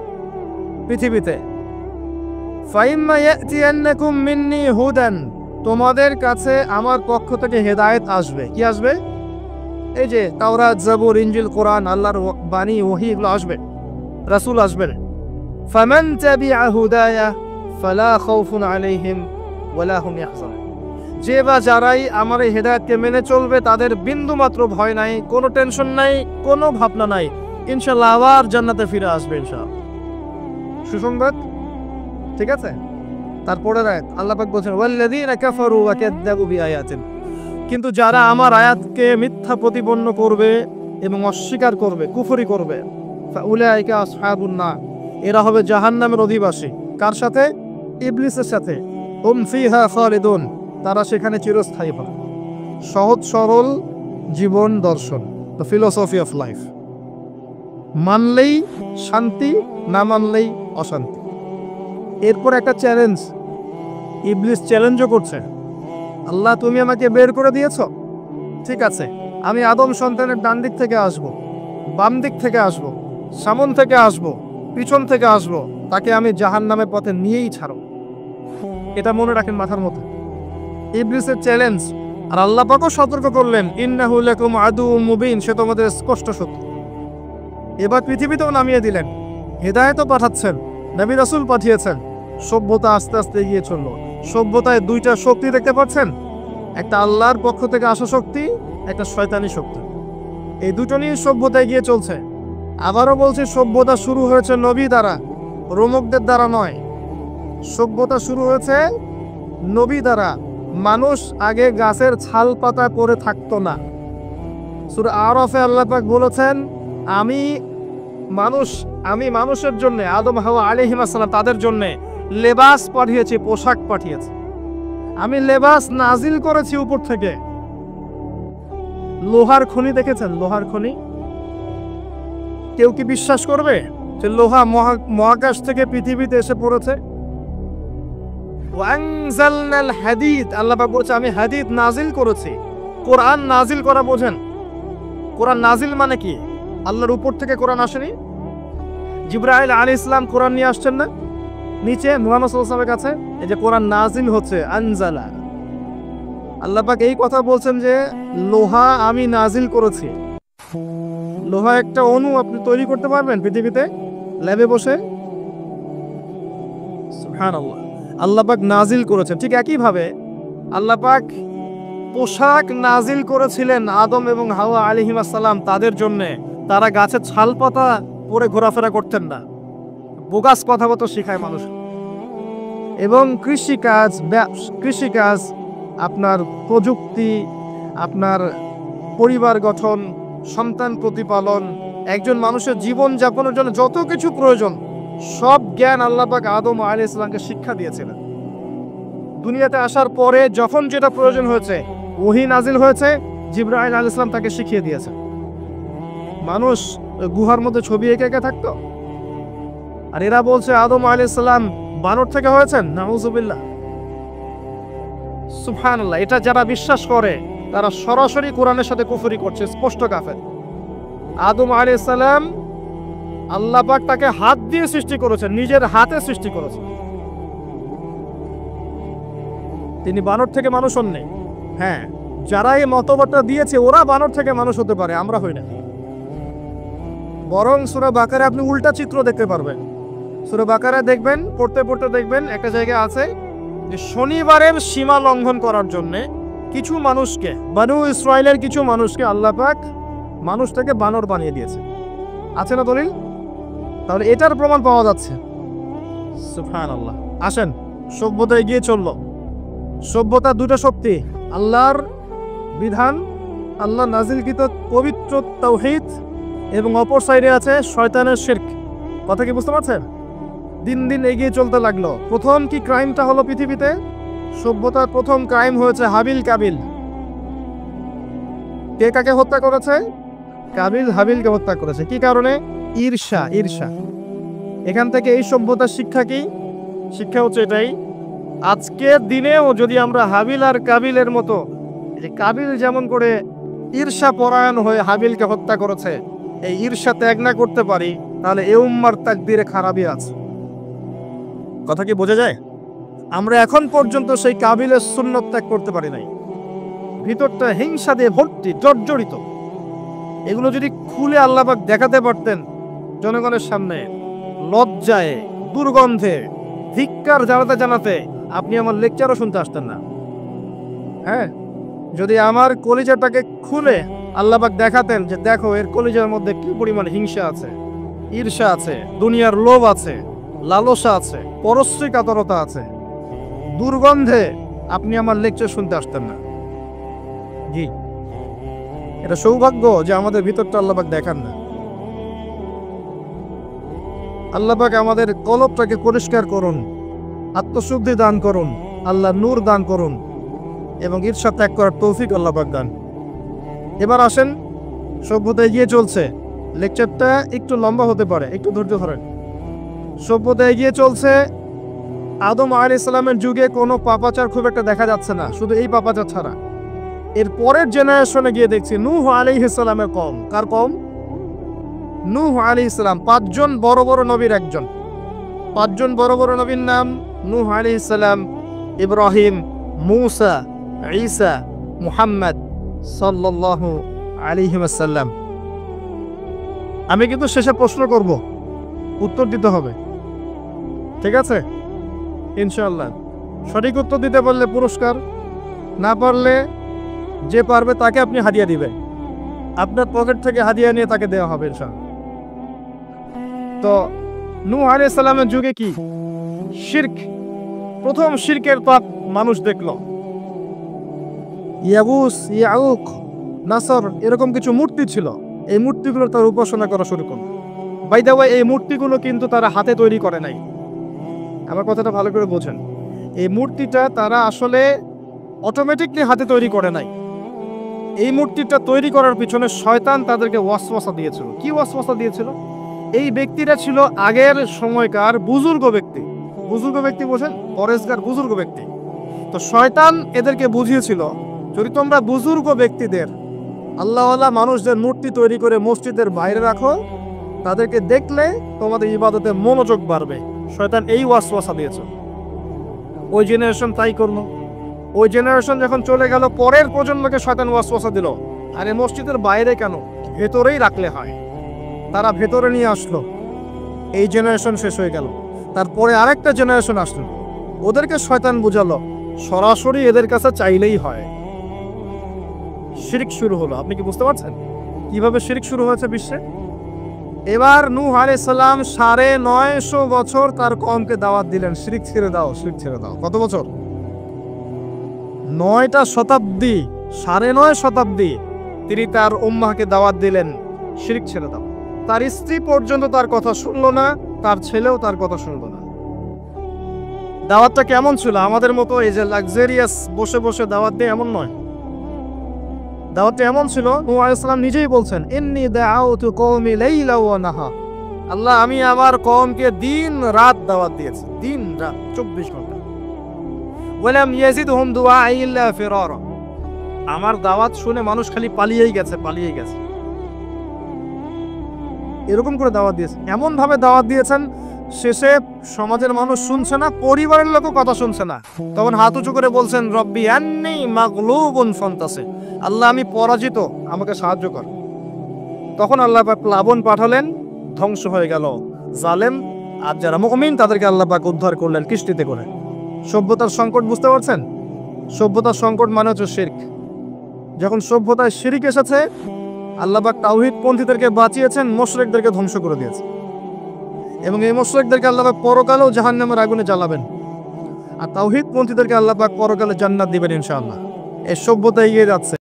পৃথিবীতে। ফাইম্মা ইয়াতিয়ান্নাকুম মিন্নি হুদান, তোমাদের কাছে আমার পক্ষ থেকে হেদায়েত আসবে। কি আসবে? এই যে তাওরাত, জাবুর, ইনজিল, কোরআন, আল্লাহর বাণী, ওহী, এগুলো আসবে, রাসূল আসবেন। ফামান তাবিআ হুদায়া ফালা খাউফুন আলাইহিম ওয়ালা হুম ইয়াহজানুন, যে বা যারাই আমার এই হেদায়েতকে মেনে চলবে তাদের বিন্দুমাত্র ভয় নাই, কোনো টেনশন নাই, কোনো ভাবনা নাই, ইনশাআল্লাহ আবার জান্নাতে ফিরে আসবে ইনশাআল্লাহ। সুসংবাদ, ঠিক আছে? তারপরের আয়াত আল্লাহ পাক বলছেন, ওয়াল্লাযীনা কাফারু ওয়া কাযযাবু বিআয়াতিনা, কিন্তু যারা আমার আয়াতকে মিথ্যা প্রতিপন্ন করবে এবং অস্বীকার করবে, কুফরি করবে, ফাউলাইকা আসহাবুন নার, এরা হবে জাহান্নামের অধিবাসী। কার সাথে? ইবলিসের সাথে। হুম ফিহা খালিদুন, তারা সেখানে চিরস্থায়ী হবে। সহজ সরল জীবন দর্শন, দ্য ফিলোসফি অফ লাইফ। মানলেই শান্তি, না মানলেই অশান্তি। এরপর একটা চ্যালেঞ্জ, ইবলিস চ্যালেঞ্জও করছে, আল্লাহ তুমি আমাকে বের করে দিয়েছ, ঠিক আছে, আমি আদম সন্তানের ডান দিক থেকে আসব, বাম দিক থেকে আসব, সামন থেকে আসব, পিছন থেকে আসব, তাকে আমি জাহান্নামের পথে নিয়েই ছাড়ব। এটা মনে রাখেন মাথার মধ্যে, ইবলিসের চ্যালেঞ্জ। আর আল্লাহ পাকও সতর্ক করলেন, ইন্নাহু লাকুম আদুউম মুবিন, সে তোমাদের স্পষ্ট শত্রু। এবার পৃথিবীতেও নামিয়ে দিলেন, হেদায়েতও পাঠাচ্ছেন, নবী রাসূল পাঠিয়েছেন। সভ্যতা আস্তে আস্তে এগিয়ে চলল। সভ্যতায় দুইটা শক্তি দেখতে পাচ্ছেন, একটা আল্লাহর পক্ষ থেকে আসা শক্তি, একটা শয়তানি শক্তি। এই দুটো নিয়ে সভ্যতা এগিয়ে চলছে। আবারও বলছি, সভ্যতা শুরু হয়েছে নবী দ্বারা, রোমকদের দ্বারা নয়। সভ্যতা শুরু হয়েছে নবী দ্বারা। মানুষ আগে গাছের ছাল পাতা পরে থাকতো না। সূরা আরাফে আল্লাহ পাক বলেছেন, আমি মানুষের জন্য, আদম হাওয়া আলাইহিস সালাম, তাদের জন্য লেবাস পাঠিয়েছি, পোশাক পাঠিয়েছি। আমি লেবাস নাজিল করেছি উপর থেকে। লোহার খনি দেখেছেন? লোহার খনি কেউ কি বিশ্বাস করবে যে লোহা মহাকাশ থেকে পৃথিবীতে এসে পড়েছে? ওয়ানজালনাল হাদিদ, আল্লাহ পাক বলছে আমি হাদিদ নাজিল করেছি। কোরআন নাজিল করা বোঝেন? কোরআন নাজিল মানে কি? আল্লাহর উপর থেকে কোরআন আসেনি। জিবরাইল আলাইহিস সালাম কোরআন নিয়ে আসছেন না নিচে মুহাম্মদ সাল্লাল্লাহু আলাইহি ওয়াসাল্লামের কাছে? এই যে কোরআন নাজিল হচ্ছে, আনজালা। আল্লাহ পাক এই কথা বলছেন যে লোহা আমি নাজিল করেছি। লোহা একটা অণু আপনি তৈরি করতে পারবেন পৃথিবীতে ল্যাবে বসে? সুবহানাল্লাহ। আল্লাহ পাক নাজিল করেছেন। ঠিক একইভাবে আল্লাহ পাক পোশাক নাজিল করেছিলেন আদম এবং হাওয়া আলাইহিস সালাম তাদের জন্য। তারা গাছের ছাল পাতা পরে ঘোরাফেরা করতেন না। বোগাস কথাবার্তা শেখায় মানুষ। এবং কৃষিকাজ, আপনার প্রযুক্তি, আপনার পরিবার গঠন, সন্তান প্রতিপালন, একজন মানুষের জীবন যাপনের জন্য যত কিছু প্রয়োজন, সব জ্ঞান আল্লাহ পাক আদম আলাইহিস সালামকে শিক্ষা দিয়েছিলেন। দুনিয়াতে আসার পরে যখন যেটা প্রয়োজন হয়েছে, ওহী নাজিল হয়েছে, জিবরাইল আলাইহিস সালাম তাকে শিখিয়ে দিয়েছে। মানুষ গুহার মধ্যে ছবি এঁকে এঁকে থাকতো, আর এরা বলছে আদম আলাইহিস সালাম বানর থেকে হয়েছেন। নাউযুবিল্লাহ, সুবহানাল্লাহ। এটা যারা বিশ্বাস করে তারা সরাসরি কোরআনের সাথে কুফরি করছে, স্পষ্ট কাফের। আদম আলাইহিস সালাম আল্লাহ পাক তাকে হাত দিয়ে সৃষ্টি করেছেন, নিজের হাতে সৃষ্টি করেছেন। তিনি বানর থেকে মানুষ হননি। হ্যাঁ, যারা এই মতবাদটা দিয়েছে ওরা বানর থেকে মানুষ হতে পারে, আমরা হই না। বরং সূরা বাকারায় আপনি উল্টা চিত্র দেখতে পারবেন। সূরা বাকারায় দেখবেন, পড়তে পড়তে দেখবেন একটা জায়গায় আছে যে শনিবারের সীমা লঙ্ঘন করার জন্য কিছু মানুষকে, বনু ইসরাইলের কিছু মানুষকে আল্লাহ পাক মানুষ থেকে বানর বানিয়ে দিয়েছে। আছে না দলিল? তাহলে এটার প্রমাণ পাওয়া যাচ্ছে। সুবহানাল্লাহ। আসেন, সভ্যতা এগিয়ে চলল। সভ্যতা দুটো শক্তি, আল্লাহর বিধান আল্লাহ নাজিলকৃত পবিত্র তাওহীদ এবং অপর সাইডে আছে শয়তানের শিরক। কথা কি বুঝতে পারছেন? দিন দিন এগিয়ে চলতে লাগলো। প্রথম কি ক্রাইমটা হলো পৃথিবীতে? সভ্যতার প্রথম ক্রাইম হয়েছে হাবিল কাবিল। কে কাকে হত্যা করেছে? কাবিল হাবিলকে হত্যা করেছে। কি কারণে? ঈর্ষা। ঈর্ষা। এখান থেকে এই সভ্যতার শিক্ষা কি? শিক্ষা হচ্ছে এটাই, আজকের দিনেও যদি আমরা হাবিল আর কাবিলের মতো, যে কাবিল যেমন করে ঈর্ষা পরায়ণ হয়ে হাবিলকে হত্যা করেছে, এই ঈর্ষা ত্যাগ না করতে পারি, তাহলে এ উম্মার তাকদীরে খারাপই আছে। কথা কি বোঝা যায়? আমরা এখন পর্যন্ত সেই কাবিলের সুন্নত ত্যাগ করতে পারি নাই। ভিতরটা হিংসা দিয়ে ভর্তি, জর্জরিত। এগুলো যদি খুলে আল্লাহ পাক দেখাতে পারতেন জনগণের সামনে, লজ্জায়, দুর্গন্ধে, ধিক্কার জানাতে জানাতে আপনি আমার লেকচারও শুনতে আসতেন না। হ্যাঁ, যদি আমার কলিজাটাকে খুলে আল্লাহ পাক দেখাতেন যে দেখো এর কলিজার মধ্যে কি পরিমাণ হিংসা আছে, ঈর্ষা আছে, দুনিয়ার লোভ আছে, লালসা আছে, পরশ্রী কাতরতা আছে, দুর্গন্ধে আপনি আমার লেকচার শুনতে আসতেন না। জি, এটা সৌভাগ্য যে আমাদের ভিতরটা আল্লাহ পাক দেখান না। আল্লাহ পাক আমাদের কলবটাকে পরিষ্কার করুন, আত্মশুদ্ধি দান করুন, আল্লাহ নূর দান করুন এবং ঈর্ষা ত্যাগ করার তৌফিক আল্লাহ পাক দান। এবার আসেন, সভ্যতা এগিয়ে চলছে। লেকচারটা একটু লম্বা হতে পারে, একটু ধৈর্য ধরেন। সভ্যতা এগিয়ে চলছে। আদম আলাইহিস সালামের যুগে কোনো পাপাচার খুব একটা দেখা যাচ্ছে না, শুধু এই পাপাচার ছাড়া। এর পরের জেনারেশনে গিয়ে দেখছি নূহ আলাইহিস সালামের কওম। কার কওম? নূহ আলাইহিস সালাম। 5 জন বড় বড় নবীর একজন। 5 জন বড় বড় নবীর নাম নূহ আলাইহিস সালাম, ইব্রাহিম, মূসা, ঈসা, মুহাম্মদ সাল্লাল্লাহু আলাইহি ওয়াসাল্লাম। আমি কিন্তু শেষে প্রশ্ন করব, উত্তর দিতে হবে, ঠিক আছে? ইনশাআল্লাহ। সঠিক উত্তর দিতে পারলে পুরস্কার, না পারলে যে পারবে তাকে আপনি হাদিয়া দিবেন। আপনার পকেট থেকে হাদিয়া নিয়ে তাকে দেওয়া হবে ইনশাআল্লাহ। তো নূহ আলাইহিস সালামের যুগে কি শিরক, প্রথম শিরকের পাপ মানুষ দেখলো। ইয়াগুস, ইয়াউক, নাসর এরকম কিছু মূর্তি ছিল। এই মূর্তিগুলো তার উপাসনা করা শুরু করল। বাই দ্য ওয়ে, এই মূর্তিগুলো কিন্তু তারা হাতে তৈরি করে নাই। আমার কথাটা ভালো করে বোঝেন। এই মূর্তিটা তারা আসলে অটোমেটিকলি হাতে তৈরি করে নাই। এই মূর্তিটা তৈরি করার পিছনে শয়তান তাদেরকে ওয়াসওয়াসা দিয়েছিল। কি ওয়াসওয়াসা দিয়েছিল? এই ব্যক্তিরা ছিল আগের সময়কার বুজুর্গ ব্যক্তি। বুজুর্গ ব্যক্তি বোঝেন? পরেশগার বুজুর্গ ব্যক্তি। তো শয়তান এদেরকে বুঝিয়েছিল, যদি তোমরা বুজুর্গ ব্যক্তিদের, আল্লাহওয়ালা মানুষদের মূর্তি তৈরি করে মসজিদের বাইরে রাখো, তাদেরকে দেখলে তোমাদের ইবাদতে মনোযোগ বাড়বে। শয়তান এই ওয়াসওয়াসা দিয়েছে। ওই জেনারেশন তাই করলো। ওই জেনারেশন যখন চলে গেল, পরের প্রজন্মকে শয়তান ওয়াসওয়াসা দিল, আরে মসজিদের বাইরে কেন, ভেতরেই রাখলে হয়। তারা ভেতরে নিয়ে আসলো। এই জেনারেশন শেষ হয়ে গেল। তারপরে আরেকটা জেনারেশন আসলো, ওদেরকে শয়তান বুঝালো সরাসরি এদের কাছে চাইলেই হয়। শিরক শুরু হলো। আপনি কি বুঝতে পারছেন কিভাবে শিরক শুরু হয়েছে বিশ্বে? এবার নূহ আলাইহিস সালাম 950 বছর তার কওমকে দাওয়াত দিলেন, শিরক ছেড়ে দাও, শিরক ছেড়ে দাও। কত বছর? 9টা শতাব্দী, 9.5 শতাব্দী তিনি তার উম্মাহকে দাওয়াত দিলেন, শিরক ছেড়ে দাও। তার স্ত্রী পর্যন্ত তার কথা শুনলো না, তার ছেলেও তার কথা শুনলো না। দাওয়াতটা কেমন ছিল? আমাদের মতো এই যে লাক্সারিয়াস বসে বসে দাওয়াত দেয় এমন নয়। দাওয়াতটা এমন ছিল, নূহ আলাইহিস সালাম নিজেই বলছেন, ইন্নী দাআউতু কওমি লাইলা ওয়া নাহার। আল্লাহ, আমি আমার কওমকে দিন রাত দাওয়াত দিয়েছি, দিন রাত 24 ঘন্টা। ওয়ালাম ইয়াজিদহুম দুআই ইল্লা ফিরারা। আমার দাওয়াত শুনে মানুষ খালি পালিয়েই গেছে, পালিয়েই গেছে। এরকম করে দাওয়াত দিয়েছেন, এমন ভাবে দাওয়াত দিয়েছেন, শেষে সমাজের মানুষ শুনছে না, পরিবারের লোকও কথা শুনছে না। তখন হাত উঁচু করে বলছেন, রব্বি আন্নী মাগলুবুন ফান্তাসির। আল্লাহ, আমি পরাজিত, আমাকে সাহায্য কর। তখন আল্লাহ পাক প্লাবন পাঠালেন, ধ্বংস হয়ে গেল জালেম। আর যারা মুমিন তাদেরকে আল্লাহ পাক উদ্ধার করলেন কিস্তিতে করে। সভ্যতার সংকট বুঝতে পারছেন? সভ্যতার সংকট মানে হচ্ছে শিরক। যখন সভ্যতায় শিরক এসেছে, আল্লাহ পাক তাওহীদ পন্থীদেরকে বাঁচিয়েছেন, মুশরিকদেরকে ধ্বংস করে দিয়েছে। এবং এই মুশরিকদেরকে আল্লাহ পাক পরকালেও জাহান্নামের আগুনে জ্বালাবেন, আর তাওহীদ পন্থীদেরকে আল্লাহ পাক পরকালে জান্নাত দিবেন ইনশাআল্লাহ। এই সভ্যতা এগিয়ে যাচ্ছে।